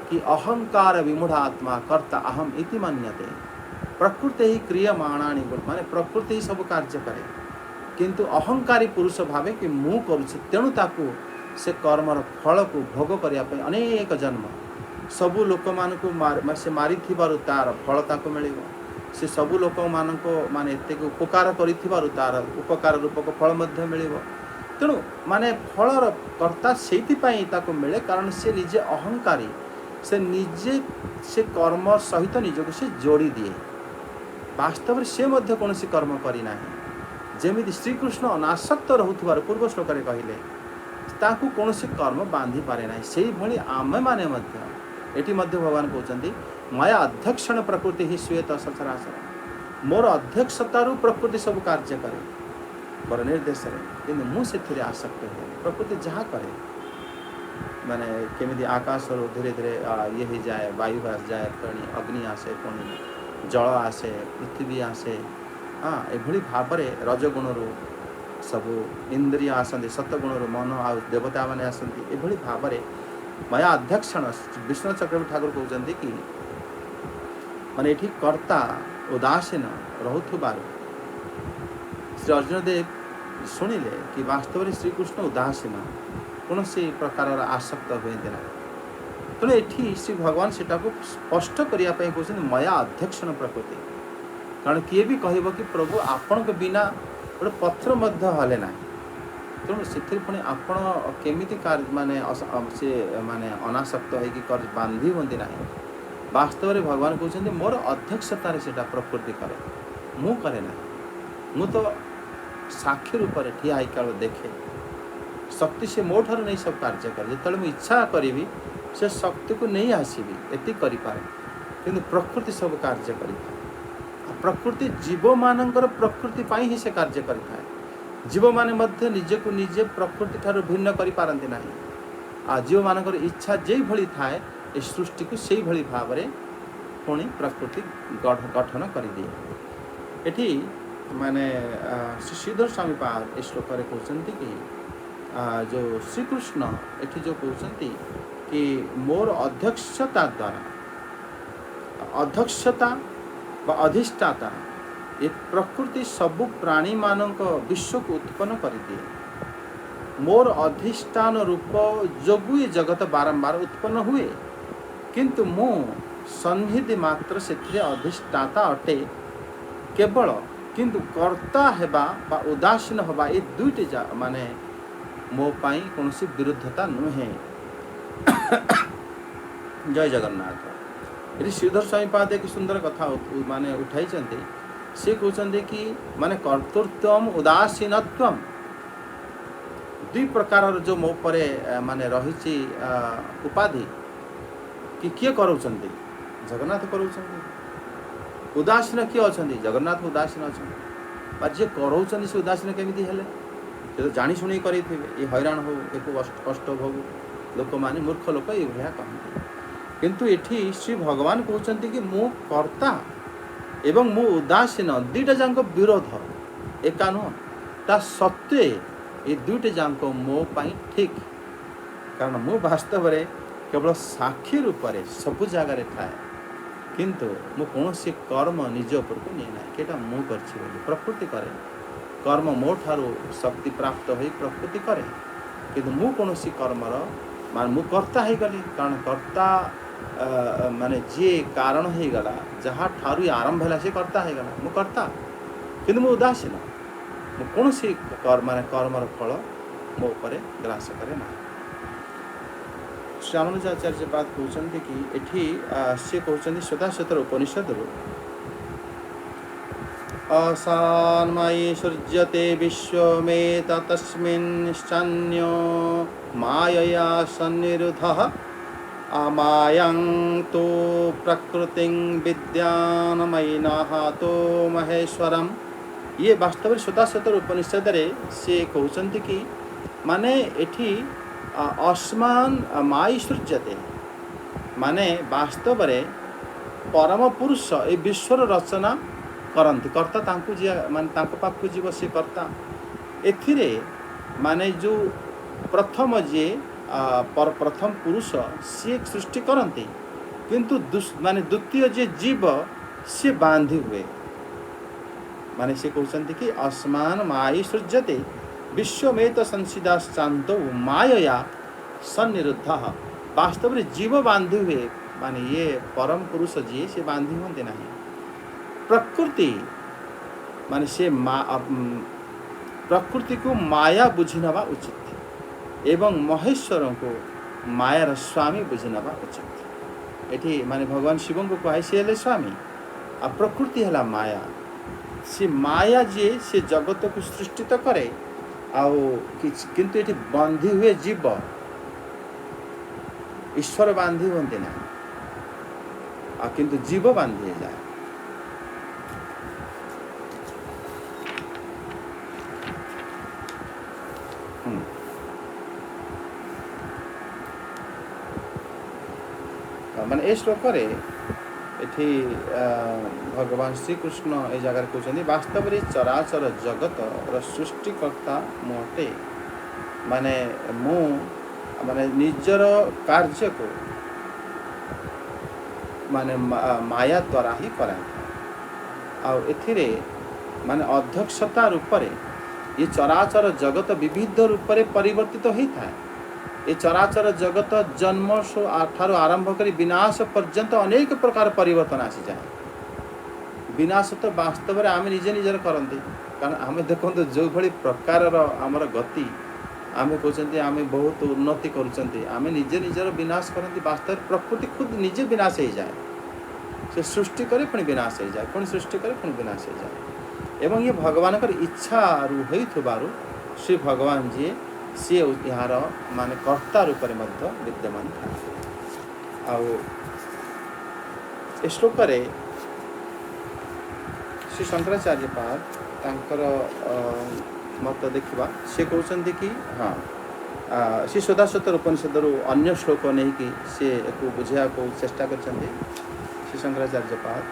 कि अहंकार विमूढ़ आत्मा कर्ता अहम इति मान्यते प्रकृति ही क्रियमाणानी माने प्रकृति ही सब कार्य करे किंतु अहंकारी पुरुष भावे कि मु करुछि तेणु ताकू से कर्मर फल को भोग करने अनेक जन्म सबू लोक मान को से मारी तार फल ताको मिलिबो से सबू लोक मान को माने एते उपकार करिथिबारु तार उपकार रूपक फल मध्य मिलिबो तेणु माने फलर कर्ता सेइथिपाई ताको मिले कारण से निजे अहंकारी से निजे से कर्म सहित निजको से जोड़ी दिए वास्तव में से मध्य कौन कर्म करना जमी श्रीकृष्ण अनासक्त रहूथार पूर्व श्लोक कहले ताकू कौन कर्म बांधि पारे ना से भली आमे माने मध्य एटी मध्य भगवान कहते माया अध्यक्षण प्रकृति ही श्वेत सचराचर मोर अध्यक्षतारू प्रकृति सब कार्य करे मोर निर्देश कि मुझे आसक्त है प्रकृति जहाँ करे माने केमी आकाश धीरे धीरे ये हो जाए वायु आस जाए पुणी अग्नि आसे पुणी जल आसे पृथ्वी आसे हाँ एभली भाव रजगुण सब इंद्रिय आसती सतगुण मन आ देवता मैंने आसती एभली भाव माया अध्यक्षण विष्णु चक्रवर्ती ठाकुर कहते कि माने ये कर्ता उदासीन रोथुबार श्री अर्जुन देव शुणिले कि वास्तव में श्रीकृष्ण उदासीन कौन प्रकार आसक्त हुए तेणु ये श्री भगवान से स्पष्ट करने कहते माया अध्यक्षण प्रकृति कारण किए भी कह कि प्रभु आपण के बिना गोटे पत्थर मध्य हले ना तेणु से पुणी आपण केमी माने से माने अनासक्त हो बांधि हमें ना वास्तव में भगवान कहते मोर अध्यक्षतार से प्रकृति करे मु करे ना मु तो साक्षी रूप में ठिया केवल देखे शक्ति से मो ठार नहीं सब कार्य करे जो मुझे इच्छा करी से शक्ति को नहीं आसबि एति करें कि प्रकृति सब कार्य करें प्रकृति जीव मानकर प्रकृति पाई ही से कार्य करें जीव माने मध्य निजे को निजे प्रकृति ठार भिन्न करि पारंती नाही आ जीव मानकर इच्छा जेई भली थाए ए सृष्टि को सेई भली भाव रे पुणी प्रकृति गठन कर दिए एठी माने श्री श्रीधर स्वामी पाद ए श्लोक रे कहउछंती कि जो श्री कृष्ण एठी जो कहउछंती कि मोर अध्यक्षता द्वारा अध्यक्षता व अधिष्ठाता ये प्रकृति सबु प्राणी मानक विश्व को उत्पन्न कर दिए मोर अधिष्ठान रूप जोगु ये जगत बारंबार उत्पन्न हुए किंतु मु सन्निधि मात्र से अधिष्ठाता अटे केवल किंतु कर्ता हेबा बा उदासीन हवा ये दुईटे माने मो पाई कौन सी विरुद्धता नुहे जय जगन्नाथ ये श्रीधर स्वामी पाद एक सुंदर कथा माने उठाई से कहते कि माने कर्तृत्व उदासीनत्व दुई प्रकार जो मो परे माने रही उपाधि कि किए करोचंती जगन्नाथ करोचंती उदासीन किए अच्छे जगन्नाथ उदासीन अच्छा जे करोचंती से उदासीन केमिति हेले तो जानी शुणी करे ये हैरान हो एक कष्ट भोग लोक माने मूर्ख लोक ये भया कहते किंतु एठी श्री भगवान कहते कि मु कर्ता एवं मु उदासीन दुईटा जाक विरोध एका नुह ता सत्वे ये दुईटे जाक मो पाई ठीक कारण मु वास्तव में केवल साक्षी रूप से सबु जगार थाए किंतु मु कौन सी कर्म निज उपर को नहीं ना कि मु कर प्रकृति करे कर्म मो ठारू शक्ति प्राप्त हो प्रकृति करे किंतु मु कौन सी कर्मर मान मु कर्ता हो गली कारण कर्ता माने जे कारण हो गला जहाँ ठारू आरंभ है से कर्ता हो गला मु कर्ता किंतु मु उदासीन मु कौन सी माने कर्मर फल मो ऊपर ग्रास करे ना श्यामनुजाचार्य बात कहते कि एठी से कहते श्वेताश्वतर उपनिषद असान्मयी सृज्यते विश्वमेत तस्मिन्श्चान्यो मायया सन्निरुद्धः अमायं तो प्रकृतिं विद्यानमयिनः तो महेश्वरम ये वास्तव श्वेताश्वतर उपनिषद रे से कहते कि माने एठी अस्मान माई सृज्यते माने वास्तव रे परम पुरुष ए विश्वर रचना करंती कर्ता तांकु जे माने तांको पाखु जीव से कर्ता एथिरे माने जो प्रथम जे प्रथम पुरुष सी सृष्टि करंती किंतु माने द्वितीय जे जीव से बांधी हुए माने से कहते कि अस्मान माई सृज्यते विश्वमेत संसिदाश्चान्तो मायया सन्निरुद्ध वास्तव में जीव बांधे हुए माने ये परम पुरुष जी से बांधी होते नहीं प्रकृति माने से प्रकृति को माया बुझी नवा उचित एवं महेश्वर को मायार स्वामी बुझी नवा उचित एठी माने भगवान शिव को कहे सी हेले स्वामी आ प्रकृति है माया से माया जे से जगत को सृष्टि तो करे आउ किंतु ये बांधी हुए जीव ईश्वर बांधी होते ना आ किंतु जीव बांधी जाए माने ए श्लोक रे एठी भगवान श्री कृष्ण ए जगह कहते वास्तव में चराचर जगत सृष्टिकर्ता मोटे माने मु माने निजर कार्य को माने माया द्वारा ही कराए एथिरे माने अध्यक्षता रूप रे ये चराचर जगत विविध रूप रे परिवर्तित होता है ये चराचर जगत जन्म ठारू आरंभ कर विनाश पर्यंत अनेक प्रकार परिवर्तन आसी जाए विनाश तो वास्तव में आम निजे निजर करते कारण आम देखो जो भली प्रकार आमर गति आम कहते आम बहुत उन्नति करें निजे निजर विनाश करती वास्तव प्रकृति खुद निजे विनाश हो जाए से सृष्टि करे पुणी विनाश हो जाए पुणी सृष्टि करे पुणी विनाश हो जाए एवं ये भगवान इच्छा होइथबारु श्री भगवान जी सी यार माने कर्ता रूप में विद्यमान था। श्लोक श्री शंकराचार्य पाद तांकर मत देखा सी कहते कि हाँ श्री सदाशतर उपनिषद अन्य श्लोक नहीं कि सी एक बुझा को चेष्टा कर श्री शंकराचार्य पाद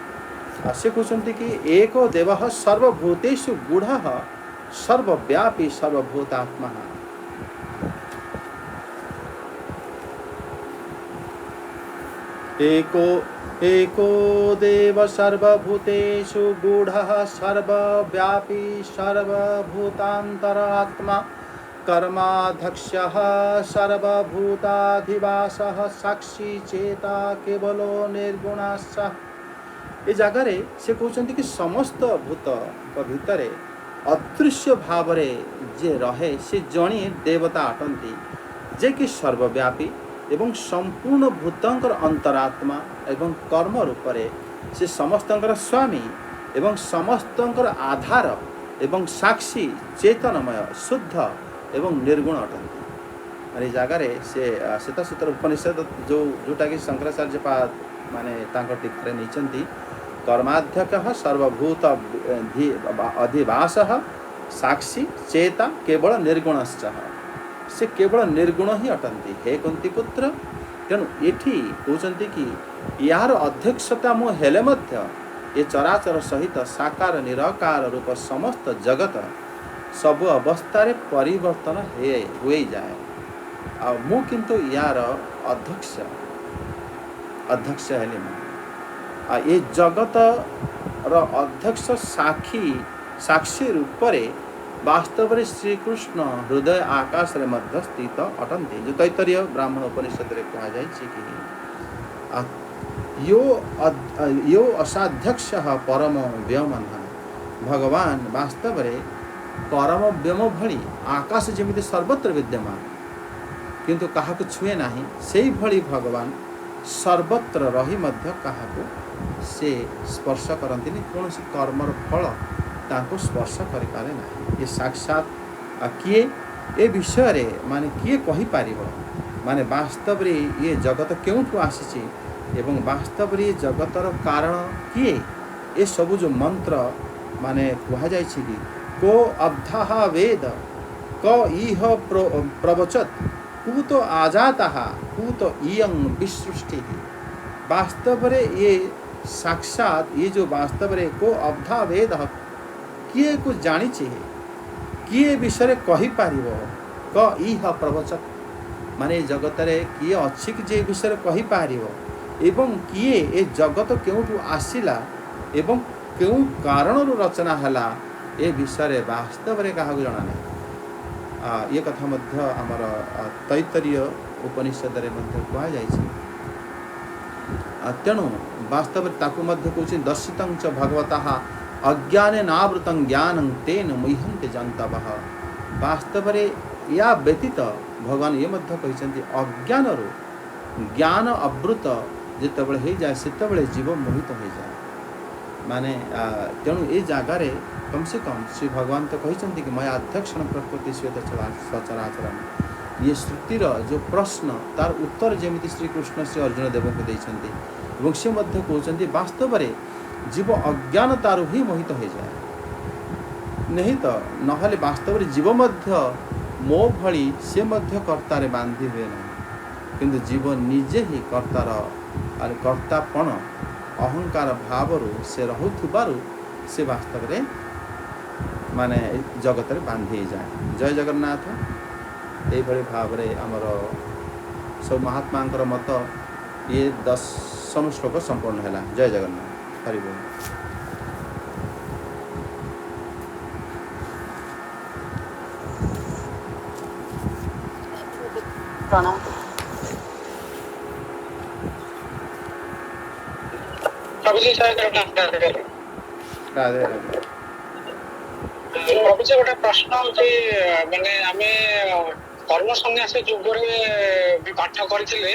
से कहते कि एक देव सर्वभूतेषु गूढ़ सर्वव्यापी सर्वभूतात्मा। एको देव सर्वभूतेषु गूढ़ः सर्वव्यापी सर्वभूतान्तरात्मा कर्माध्यक्षः सर्वभूताधिवासः साक्षी चेता केवलो निर्गुणश्च। ए जगार से कहते कि समस्त भूत भितर अदृश्य भाव जे रहे से जड़े देवता अटंती जे कि सर्वव्यापी एवं संपूर्ण भूतंकर अंतरात्मा एवं कर्म रूप से समस्तंकर स्वामी एवं समस्तंकर आधार एवं साक्षी चेतनमय शुद्ध एवं निर्गुण अटंती। और ये जगार से श्वेतसूत्र उपनिषद जोटा कि शंकराचार्य पाद माने टीकारे नहीं कर्माध्यक्ष सर्वभूत अधिवासः साक्षी चेता केवल निर्गुणश्च से केवल निर्गुण ही अटंती। हे कुंती पुत्र तेणु ये कहते कि यार अध्यक्षता मु हेले मध्य ये चराचर सहित साकार निराकार रूप समस्त जगत सब अवस्था रे परिवर्तन हुए जाए आ मु किंतु यार अध्यक्ष हेले आ ये जगत रो अध्यक्ष साक्षी रूप वास्तव में श्रीकृष्ण हृदय आकाश रे मध्य स्थित अटंती। जो तैतरीय ब्राह्मण उपनिषद रे कहा जाय कि यो असाध्यक्ष परम व्योमन भगवान वास्तव में परम व्योम भली आकाश जमिति सर्वत्र विद्यमान किंतु कहा को छुए नहीं से भली भगवान सर्वत्र रही मध्य कहा को से स्पर्श करती कौन सी कर्मर फल ताको स्पर्श करि पारे ना। ये साक्षात किए ए विषय रे माने किए कहि पारिबो माने वास्तव रे ये जगत क्योंठु आसीछि एवं वास्तव रे जगतर कारण किए ए सब जो मंत्र माने कहा जाय छि कि को अब्धाः वेद क इह प्रवचत कुतो आजातः कुतो इयं विसृष्टि। वास्तव रे ये साक्षात ये जो वास्तव रे को अब्धा वेद किए को जानी किए विषय कही पारिबो क इह प्रवचत माने जगत रे किए अछि कि जे विषय कही पारिबो एवं किए ए जगत केउठु आसिला एवं केउ कारण रचना हला ए विषय वास्तव रे कहा जणा नहीं। ये कथा मध्य आमर तैतरीय उपनिषद रे मध्य कहा जाय छी। तेणु वास्तव ताकू मध्य कहछि दर्शितं च भगवतः अज्ञाने नावृतं ज्ञानं तेन मुह्यन्ते जन्तवः। वास्तव या व्यतीत भगवान ये मध्य कहते अज्ञान ज्ञान आवृत जितेबले हो जाए से जीव मोहित हो जाए माने तेणु ये जगार कम से कम श्री भगवान तो कहते कि मैं अध्यक्षण प्रकृति श्वेत सचराचरण। ये श्रुतिर जो प्रश्न तार उत्तर जमी श्रीकृष्ण श्री अर्जुन देव को देते से कहते वास्तव में जीव अज्ञान तार ही मोहित हो जाए नहीं तो नहले वास्तव में जीव मध्य मो भली से मध्य कर्तारे बांधी हुए ना किंतु जीव निजे ही कर्तार कर्तापण अहंकार भाव से रहूथुबारु से वास्तव में माने जगत रे बांधी जाए। जय जगन्नाथ। यही भाव रे आमर सब महात्मा मत ये 10 श्लोक संपूर्ण है। जय जगन्नाथ। हरि बोल। प्रणाम। राधे राधे। प्रभु जी गोटे प्रश्न होची माने आमे कर्म संन्यास जुगरे भी पाठ करथिले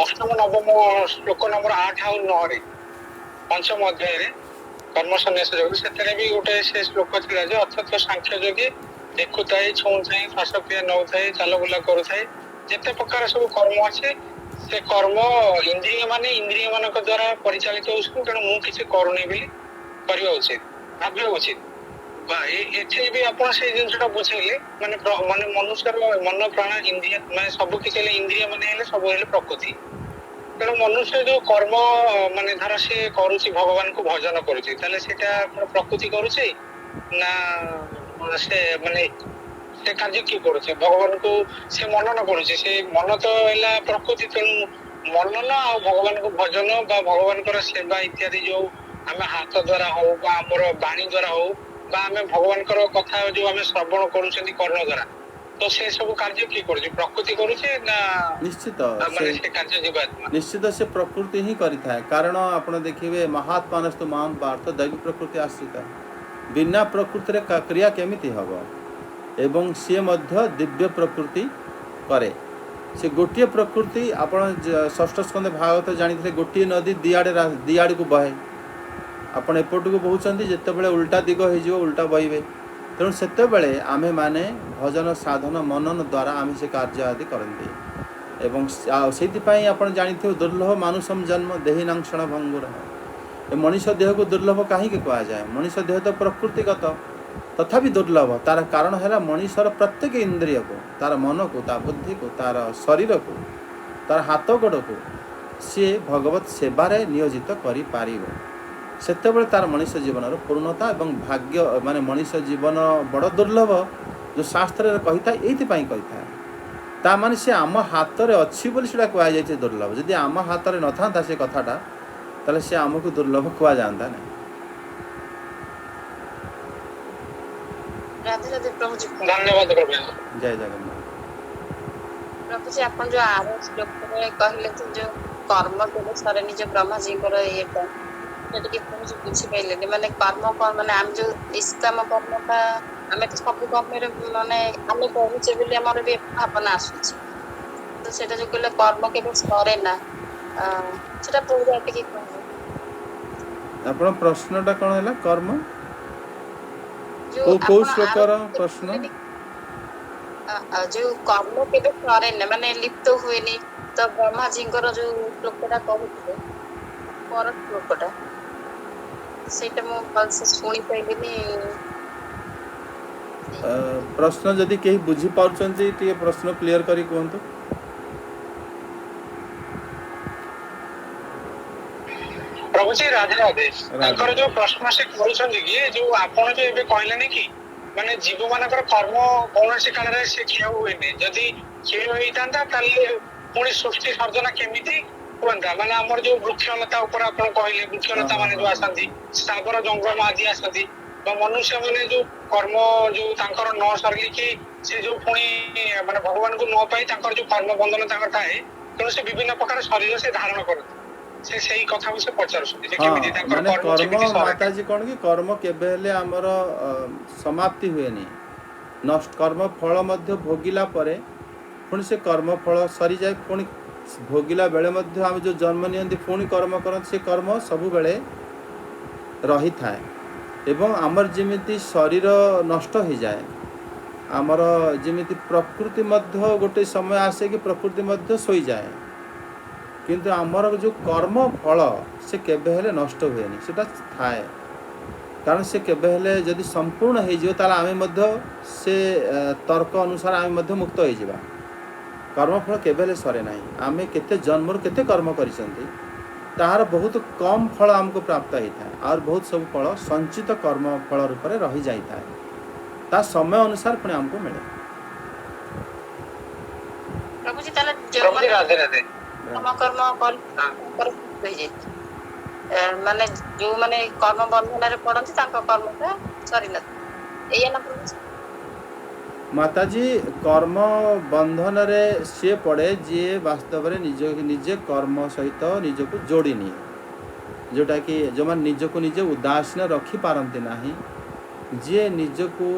अष्टम नवम श्लोक नंबर 8 और 9 रे पंचम अध्याय रे कर्म सन्यास योग से भी गोटे से श्लोक थिला जे अर्थात सांख्य योगी देखुताए छुँଥାଏ श्वासक्रिया नौଥାଏ चाल बुला करुଥାଏ जेते प्रकार सब कर्म अच्छे से कर्म इंद्रिय माने इंद्रिय मानक द्वारा परिचालित होउछु तेणु मु किछि करूनी बोली କରିବା उचित भाविया उचित एठे भी आपण से जिनसटा बुझेले माने माने मनुष्यर मन प्राण इंद्रिय माने सब किछि इंद्रिय माने हेले सब हेले प्रकृति तेणु मनुष्य जो कर्म माने धर से करुछि भगवान को भजन करुछि ताले सेटा प्रकृति करुछि ना से माने से कार्य की करुछि भगवान को से मनन करुछि से मन तो हैला प्रकृति तेणु मनन आ भगवान को भजन बा भगवान को सेवा इत्यादि जो आमे हाथ द्वारा हो बा हमर वाणी द्वारा हो बा आमे भगवान को कथा जो आमे श्रवण करूछंती कर्ण द्वारा तो से सब कार्य की करुछि प्रकृति करुछि ना निश्चित माने से कार्य जीवात्मा निश्चित से प्रकृति ही करिथाए कारण आपण देखिबे महात्मानस्तु महान पार्थ दैवी प्रकृति आश्रित बिना प्रकृति रे क्रिया केमिति हबो एवं सी मध्य दिव्य प्रकृति करे से गोटे प्रकृति आपण षष्ठ स्कंद भागवत जानिथिले गोटे नदी दियाड़े को बहे आपण एपट को बहुचंती जेते बेले उल्टा दिग हो जिवो उल्टा बहिबे तेणु सेते बेले आमे माने भजन साधन मनन द्वारा आमे से कार्य आदि करंती एवं सेति पई आपण जानिथियो दुर्लभ मानुषम जन्म देहिनां क्षण भंगुर ए मनुष्य देह को दुर्लभ काहे के कहा जाए मनुष्य देह तो प्रकृतिगत तथापि दुर्लभ तार कारण है मनुष्यर प्रत्येक इंद्रिय को तार मन को तार बुद्धि को तार शरीर को तार हाथ गोड़ को सी भगवत सेवारे नियोजित करि पारिबो सेतेबेले तार मनुष्य जीवन पूर्णता एवं भाग्य माने मनुष्य जीवन बड़ दुर्लभ जो शास्त्र कही था ये कही था माने से आम हाथ में अच्छी बोली सेटा कह जाए दुर्लभ जदि आम हाथ में न था से कथाटा ताले से आमको दुर्लभ कह जाता नहीं राधे राधे प्रभु जी धन्यवाद प्रभु जय जगन्नाथ प्रभु जी आपण जो आरो श्लोक में कहले जो कर्म केले सरे निज ब्रह्मा जी को ये ये प्रभु जी बुझी पाइले माने कर्म कौन माने हम जो निष्काम कर्म का हमें तो सब कर्म रे माने हम पहुंचे बोली हमर भी भावना आसुची तो सेटा जो कहले कर्म केले सरे ना सेटा प्रभु जी के कहले आपण प्रश्नटा कोन हैला कर्म जो को श्लोकर प्रश्न जो कर्म केबे करे न माने लिप्त हुए नहीं तो ब्रह्मा जी जो श्लोकटा कहूथे पर श्लोकटा सेटा मो भलसे सुनी पाइलिनी प्रश्न जदि केही बुझी पाउचंती ती प्रश्न क्लियर करी कोंतो प्रभु जी राधे राधे ताकर जो प्रश्न से करूछंती कि जो आपण जो एबे कहलेनी कि माने जीव मानकर कर्म कौनसी काल रे से किया हुए नहीं जदि क्षय होइतांता ताले पुणी सृष्टि सर्जना केमिति कोंता माने हमर जो वृक्षलता ऊपर आपण कहले वृक्षलता माने जो आसंती स्थावर जंगम आदि आसंती तो मनुष्य माने जो कर्म जो तांकर न सरली कि से जो पुणी माने भगवान को न पाई तांकर जो कर्म बंधन तांकर थाए तो से विभिन्न प्रकार शरीर से धारण करत से सही कथा से पचारसुती जे केमिति तांकर माने कर्म कर्म केमिति माताजी कोन कि कर्म केबे हेले हमर समाप्ति हुएनी नष्ट कर्म फल मध्य भोगिला परे पुणी से कर्म फल सरी जाए पुणी भोगिला बेले मध्य हम जो जन्म नियंती पुणी कर्म करत से कर्म सब बेले रही थाए एवं आमर जिमिति शरीर नष्ट हो जाए आमर जिमिति प्रकृति मध्य गोटे समय आसे कि प्रकृति मध्य सोई जाए किंतु आमर जो कर्म फल से केबे हेले नष्ट हुएनी सेटा थाए कारण से केबे हेले जदि संपूर्ण हो जिवो ताला आमे मध्य से तर्क अनुसार आमे मध्य मुक्त हो जिबा कर्मफल केबे हेले सरे नाही आमे केते जन्मर केते कर्म करिसंती तार बहुत कम फल हमको प्राप्त होता है और बहुत सब फल संचित कर्म फल रूप में रही जाता है ता समय अनुसार पुणी हमको मिले प्रभु जी ताला प्रभु जी राधे राधे कर्म कर माने जो माने कर्म बंधन रे पड़ती तांको कर्म का सरी न एया न प्रभु माताजी कर्म बंधन रे से पड़े जे वास्तव रे निजे कर्म सहित निज को जोड़ी नहीं जोटा कि जो मान निज को निजे उदासीन रखी पारंती नाही जे निज को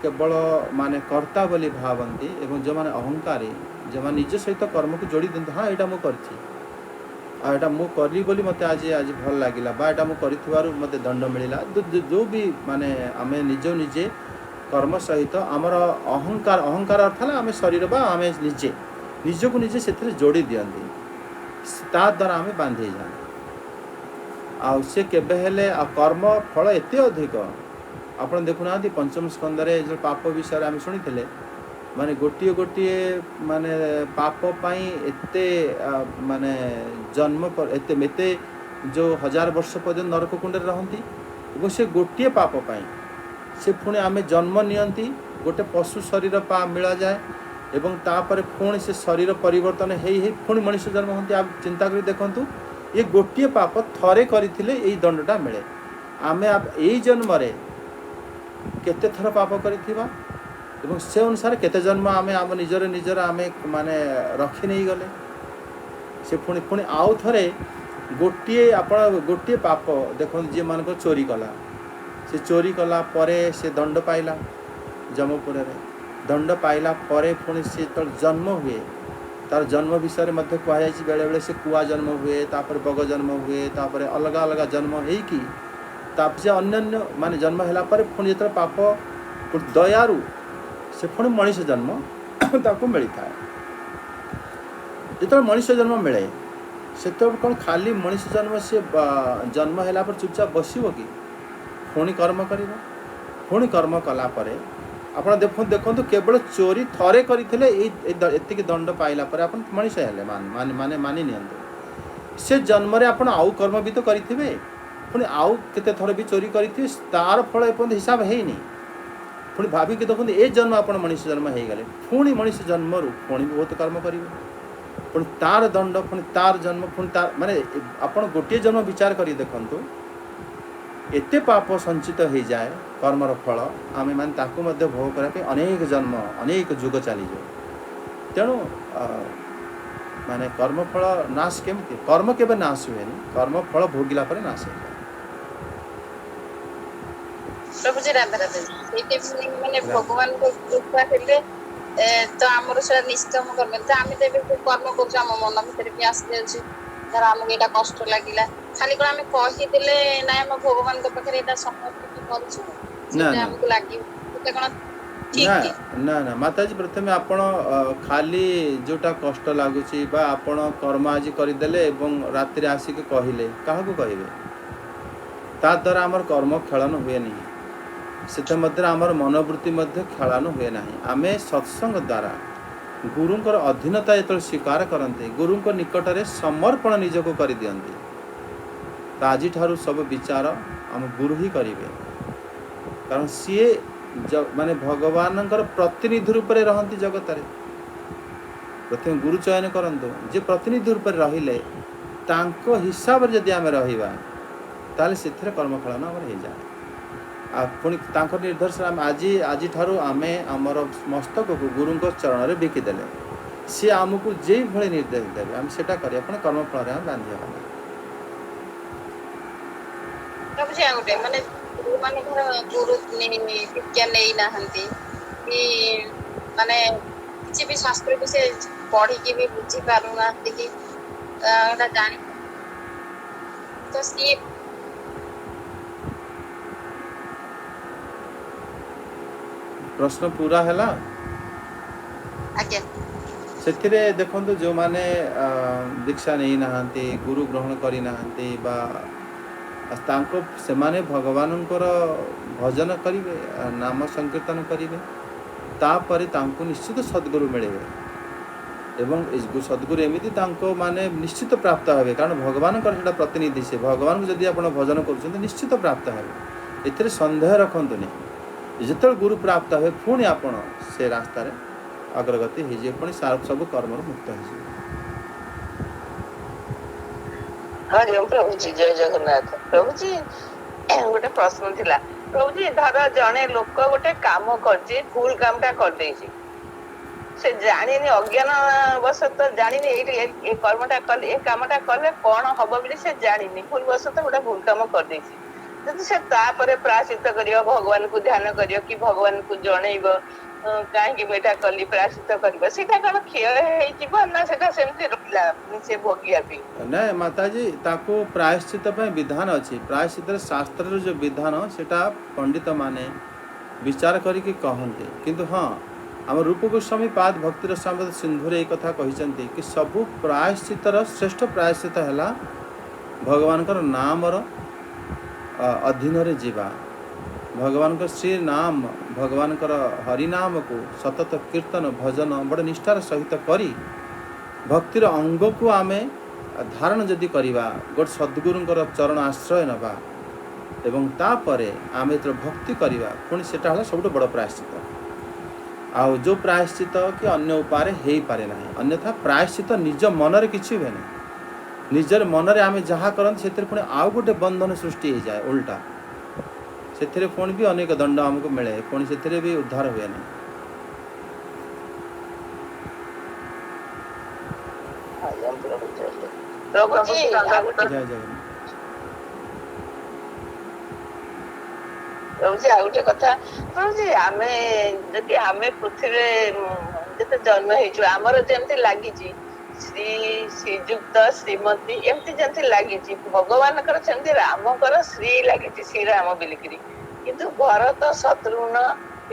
केवल माने कर्ता बोली भावंती एवं जो माने अहंकारी जो माने निज सहित कर्म को जोड़ी दिंते हाँ एटा मु करछि एटा मु करी बोली मते आज आज भल लागिला बा एटा मु करिथिबारु मते दंड मिलिला जो भी माने आमे निजो निजे कर्म सहित आमर अहंकार अहंकार अर्थ है आम शरीर बा आम निजे निजको निजे से जोड़ी दियंती ता द्वारा आम बांधे जाए आउ से केबे हेले कर्म फल एते अधिक आपण देखुना पंचम स्कंद रे जो पाप विषय आम शुणी माने गोटे गोटे माने पाप पाई एते माने जन्म पर एते मेते जो 1000 वर्ष पर्यंत नरक कुंड रहंती और से गोटे पाप पाई से पुणी आम जन्म नियंती गोटे पशु शरीर पा मिला जाए एवं तापर पुणी से शरीर परिवर्तन हे पुणी मनुष्य जन्म होती आप चिंता कर देखंतु ये गोटे पाप थरे करथिले एई दंडटा मिले आमे आप एई जन्म रे केते थर पाप करिथिबा एवं से अनुसार केते जन्म आमे आम निजर निजर आमे माने रखी नहीं गले से पुणी पुणी आउ थरे गोटे आपण गोटे पाप देखो जे मान को चोरी कला से चोरी कला परे से दंड पाइला जमपुर रे दंड पाइला परे पुणी से तो जन्म हुए तार जन्म विषय में कहुई बेले बेले से कुआ जन्म हुए तापर बग जन्म हुए तापर अलग अलग जन्म होगी तापर से अन्य माने जन्म है पुणी जो पाप दयारु से पुणी मनुष्य जन्म ताको मिली था जो मनुष्य जन्म मिले से तो कौन खाली मनुष्य जन्म से जन्म है चुपचाप बसब कि पुणी कर्म कर पुणी कर्म कला ଆପଣ ଦେଖନ୍ତୁ କେବଳ ଚୋରି ଥରେ କରିଥିଲେ ଏତିକି ଦଣ୍ଡ ପାଇଲା ପରେ ଆପଣ ମଣିଷ ହେଲେ ମାନେ ମାନି ନିଅନ୍ତୁ ସେ ଜନ୍ମରେ ଆପଣ ଆଉ କର୍ମ ବି ତ କରିଥିବେ ପୁଣି ଆଉ କେତେ ଥର ବି ଚୋରି କରିଥିବେ ତାର ଫଳ ଏପର୍ଯ୍ୟନ୍ତ ହିସାବ ହେଇନି ପୁଣି ଭାବିକି ଦେଖନ୍ତୁ ଏ ଜନ୍ମ ଆପଣ ମଣିଷ ଜନ୍ମ ହେଇଗଲେ ପୁଣି ମଣିଷ ଜନ୍ମରୁ ପୁଣି ବହୁତ କର୍ମ କରିବେ ପୁଣି ତାର ଦଣ୍ଡ ପୁଣି ତାର ଜନ୍ମ ପୁଣି ତାର ମାନେ ଆପଣ ଗୋଟିଏ ଜନ୍ମ ବିଚାର କରି ଦେଖନ୍ତୁ एते पाप संचित हो जाए कर्मर फल आम मैंने ताकू मध्य भोग करने अनेक जन्म अनेक जुग चली जाए तेणु माने कर्म फल नाश केमती कर्म केबे नाश हुए कर्म फल भोगिला पर नाश हो प्रभु जी राधा राधा माने भगवान को कृपा हेले तो हमर से निष्काम कर्म तो आम तो कर्म कर मन भीतर भी आस धर आमको यहाँ कष्ट लगिला खाली कौन आम कहीदेले ना आम भगवान पाखे ना ना माताजी प्रथम आपण खाली जोटा कष्ट लगुच आपण कर्म आज करदेले राति आसिक कहले क्या कहे ता द्वारा आमर कर्म खेलन हुए नहीं से आमर मनोवृत्ति खेलन हुए ना आम सत्संग द्वारा गुरुंकर अधीनता जो स्वीकार करते गुरु निकट में समर्पण निजको कर दियंती आज ठारू सब विचार आम गुरु ही करेंगे कारण सी माने भगवान प्रतिनिधि रूप में रहती जगत रे प्रथम गुरु चयन करंतु जे प्रतिनिधि रूप में रहिले तांको हिसाब रे जदि आमे रहिबा ताले सेथरे कर्मफलन हमर हो जाए आ पुणी निर्देशन आज आज ठारू आमे आमर मस्तक को गुरु चरण में बिकिदेले सी आमको जे भली निर्देश देवे आम सेटा करिया पुणी कर्मफल आम बांधि हम गोटे माने माने गुरु शिक्षा नहीं नाहंती कि माने किसी भी शास्त्र को से पढ़ी की भी बुझी पारु ना कि जानी तो सी प्रश्न पूरा है से देखो जो माने दीक्षा नहीं नहांती गुरु ग्रहण करी नहांती बा तांको से माने भगवान भजन करिवे नाम संकीर्तन करिवे तापरे तांको निश्चित सद्गुरु मिले एवं सद्गुरु एमती तांको माने निश्चित प्राप्त हे कारण भगवान प्रतिनिधि से भगवान को जदि आप भजन कर निश्चित प्राप्त हे एथिरे संदेह रखंतु नहीं जिते गुरु प्राप्त हुए पुणी आपण से रास्तार अग्रगति हो पुणी सब कर्म मुक्त हो हाँ जी प्रभु जी जय जगन्नाथ प्रभु जी गोटे प्रश्न थिला प्रभु जी धर जने लोक गोटे काम कर भूल कामटा कर से जानी अज्ञान वशत जानी ये कर्मटा कले ये कामटा कले कौन हम बोली से जानी भूल वशत गोटे भूल काम कर जब से तापर प्रायश्चित करियो भगवान को ध्यान करियो कि भगवान को जनइब କାହିଁକି ମୁଁ ଏଇଟା କଲି ପ୍ରାୟଶ୍ଚିତ କରିବା ସେଇଟା କଣ କ୍ଷୟ ହେଇଯିବ ନା ସେଟା ସେମିତି ରହିଲା ସେ ଭୋଗିବା ପାଇଁ? ନାଇଁ ମାତାଜୀ ତାକୁ ପ୍ରାୟଶ୍ଚିତ ପାଇଁ ବିଧାନ ଅଛି। ପ୍ରାୟଶ୍ଚିତରେ ଶାସ୍ତ୍ରର ଯେଉଁ ବିଧାନ ସେଟା ପଣ୍ଡିତ ମାନେ ବିଚାର କରିକି କହନ୍ତି। କିନ୍ତୁ ହଁ ଆମ ରୂପ ଗୋସ୍ୱାମୀ ପାଦ ଭକ୍ତିର ସାମଦ ସିନ୍ଧୁରେ ଏଇ କଥା କହିଛନ୍ତି କି ସବୁ ପ୍ରାୟଶ୍ଚିତର ଶ୍ରେଷ୍ଠ ପ୍ରାୟଶ୍ଚିତ ହେଲା ଭଗବାନଙ୍କର ନାମର ଅଧୀନରେ ଯିବା। ଭଗବାନଙ୍କ ଶ୍ରୀ ନାମ ଭଗବାନଙ୍କର ହରିନାମକୁ ସତତ କୀର୍ତ୍ତନ ଭଜନ ବଡ଼ ନିଷ୍ଠାର ସହିତ କରି ଭକ୍ତିର ଅଙ୍ଗକୁ ଆମେ ଧାରଣ ଯଦି କରିବା, ଗୋଟେ ସଦ୍ଗୁରୁଙ୍କର ଚରଣ ଆଶ୍ରୟ ନେବା ଏବଂ ତାପରେ ଆମେ ଯେତେବେଳେ ଭକ୍ତି କରିବା ପୁଣି ସେଟା ହେଲା ସବୁଠୁ ବଡ଼ ପ୍ରାୟଶ୍ଚିତ। ଆଉ ଯେଉଁ ପ୍ରାୟଶ୍ଚିତ କି ଅନ୍ୟ ଉପାୟରେ ହେଇପାରେ ନାହିଁ। ଅନ୍ୟଥା ପ୍ରାୟଶ୍ଚିତ ନିଜ ମନରେ କିଛି ହୁଏ ନାହିଁ। ନିଜର ମନରେ ଆମେ ଯାହା କରନ୍ତି ସେଥିରେ ପୁଣି ଆଉ ଗୋଟେ ବନ୍ଧନ ସୃଷ୍ଟି ହେଇଯାଏ ଓଲଟା। ସେଥିରେ ପୁଣି ବି ଅନେକ ଦଣ୍ଡ ଆମକୁ ମିଳେ, ପୁଣି ସେଥିରେ ବି ଉଦ୍ଧାର ହୁଏ ନାହିଁ। ପ୍ରଭୁଜୀ ଜୟ ଜଗନ୍ନାଥ। ପ୍ରଭୁଜୀ ଆଉ ଗୋଟେ କଥା, ପ୍ରଭୁଜୀ ଆମେ ଯଦି ଆମେ ପୃଥିବୀରେ ଯେତେ ଜନ୍ମ ହେଇଛୁ ଆମର ଯେମିତି ଲାଗିଛି ଶ୍ରୀ ଶ୍ରୀଯୁକ୍ତ ଶ୍ରୀମତୀ ଏମିତି ଯେମିତି ଲାଗିଛି ଭଗବାନଙ୍କର ସେମିତି ରାମଙ୍କର ଶ୍ରୀ ଲାଗିଛି ଶ୍ରୀରାମ ବିଲିକିରି, କିନ୍ତୁ ଭରତ ଶତ୍ରୁଘ୍ନ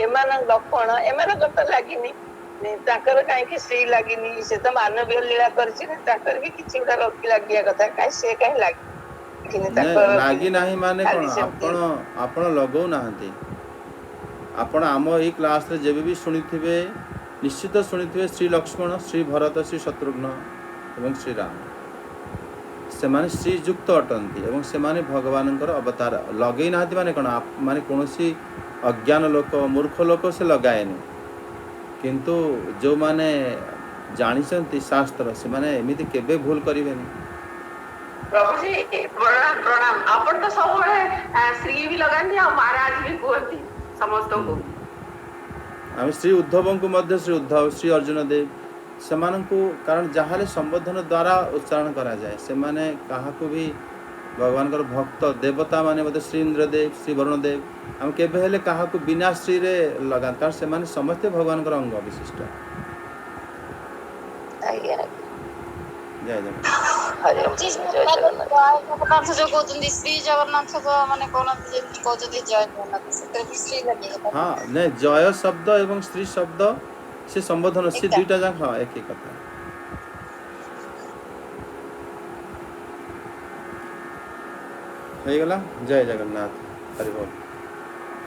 ଏମାନ ଲକ୍ଷ୍ମଣ ଏମାନଙ୍କର ତ ଲାଗିନି। ତାଙ୍କର କାହିଁକି ଶ୍ରୀ ଲାଗିନି? ସେ ତ ମାନବୀୟ ଲୀଳା କରିଛି ନା, ତାଙ୍କର ବି କିଛି ଗୋଟେ ଲାଗିବା କଥା, କାହିଁ ସେ କାହିଁ ଲାଗିନି ତାଙ୍କର? ଲାଗି ନାହିଁ ମାନେ କ'ଣ? ଆପଣ ଲଗଉନାହାନ୍ତି। ଆପଣ ଆମ ଏଇ କ୍ଲାସ୍ରେ ଯେବେ ବି ଶୁଣିଥିବେ ନିଶ୍ଚିତ ଶୁଣିଥିବେ ଶ୍ରୀ ଲକ୍ଷ୍ମଣ, ଶ୍ରୀ ଭରତ, ଶ୍ରୀ ଶତ୍ରୁଘ୍ନ ଏବଂ ଶ୍ରୀରାମ ସେମାନେ ଶ୍ରୀଯୁକ୍ତ ଅଟନ୍ତି ଏବଂ ସେମାନେ ଭଗବାନଙ୍କର ଅବତାର। ଲଗେଇ ନାହାନ୍ତି ମାନେ କ'ଣ? ମାନେ କୌଣସି ଅଜ୍ଞାନ ଲୋକ ମୂର୍ଖ ଲୋକ ସେ ଲଗାଏନି, କିନ୍ତୁ ଯେଉଁମାନେ ଜାଣିଛନ୍ତି ଶାସ୍ତ୍ର ସେମାନେ ଏମିତି କେବେ ଭୁଲ କରିବେନି। ପ୍ରଭୁଜୀ ପ୍ରଣାମ ପ୍ରଣାମ। ଆପଣ ତ ସବୁବେଳେ ଶ୍ରୀ ବି ଲଗାନ୍ତି ଆଉ ମହାରାଜ ବି କୁହନ୍ତି ସମସ୍ତଙ୍କୁ। ଆମେ ଶ୍ରୀ ଉଦ୍ଧବଙ୍କୁ ମଧ୍ୟ ଶ୍ରୀ ଉଦ୍ଧବ, ଶ୍ରୀ ଅର୍ଜୁନ ଦେବ ସେମାନଙ୍କୁ, କାରଣ ଯାହାହେଲେ ସମ୍ବୋଧନ ଦ୍ୱାରା ଉଚ୍ଚାରଣ କରାଯାଏ। ସେମାନେ କାହାକୁ ବି ଭଗବାନଙ୍କର ଭକ୍ତ ଦେବତା ମାନେ ମଧ୍ୟ ଶ୍ରୀ ଇନ୍ଦ୍ରଦେବ, ଶ୍ରୀ ବରୁଣ ଦେବ ଆମେ କେବେ ହେଲେ କାହାକୁ ବିନା ଶ୍ରୀରେ ଲଗାନ୍ତି, କାରଣ ସେମାନେ ସମସ୍ତେ ଭଗବାନଙ୍କର ଅଙ୍ଗ ବିଶିଷ୍ଟ। ଆଜ୍ଞା ଜୟ ଜଗନ୍ନାଥ। ଜଗନ୍ନାଥ ଯୋଉ କହୁଛନ୍ତି ଶ୍ରୀ ଜଗନ୍ନାଥ ମାନେ କହୁନାହାନ୍ତି ଯେମିତି କହୁଛନ୍ତି ଜୟ ଜଗନ୍ନାଥ, ସେଥିରେ ବି ଶ୍ରୀ ଲାଗିବ। ହଁ ନାଇଁ, ଜୟ ଶବ୍ଦ ଏବଂ ଶ୍ରୀ ଶବ୍ଦ ସେ ସମ୍ବୋଧନ ସେ ଏକା। ଦୁଇଟା ଯାକ ହଁ ଏକି କଥା। ହେଇଗଲା। ଜୟ ଜଗନ୍ନାଥ। ହରି ବୋଲ।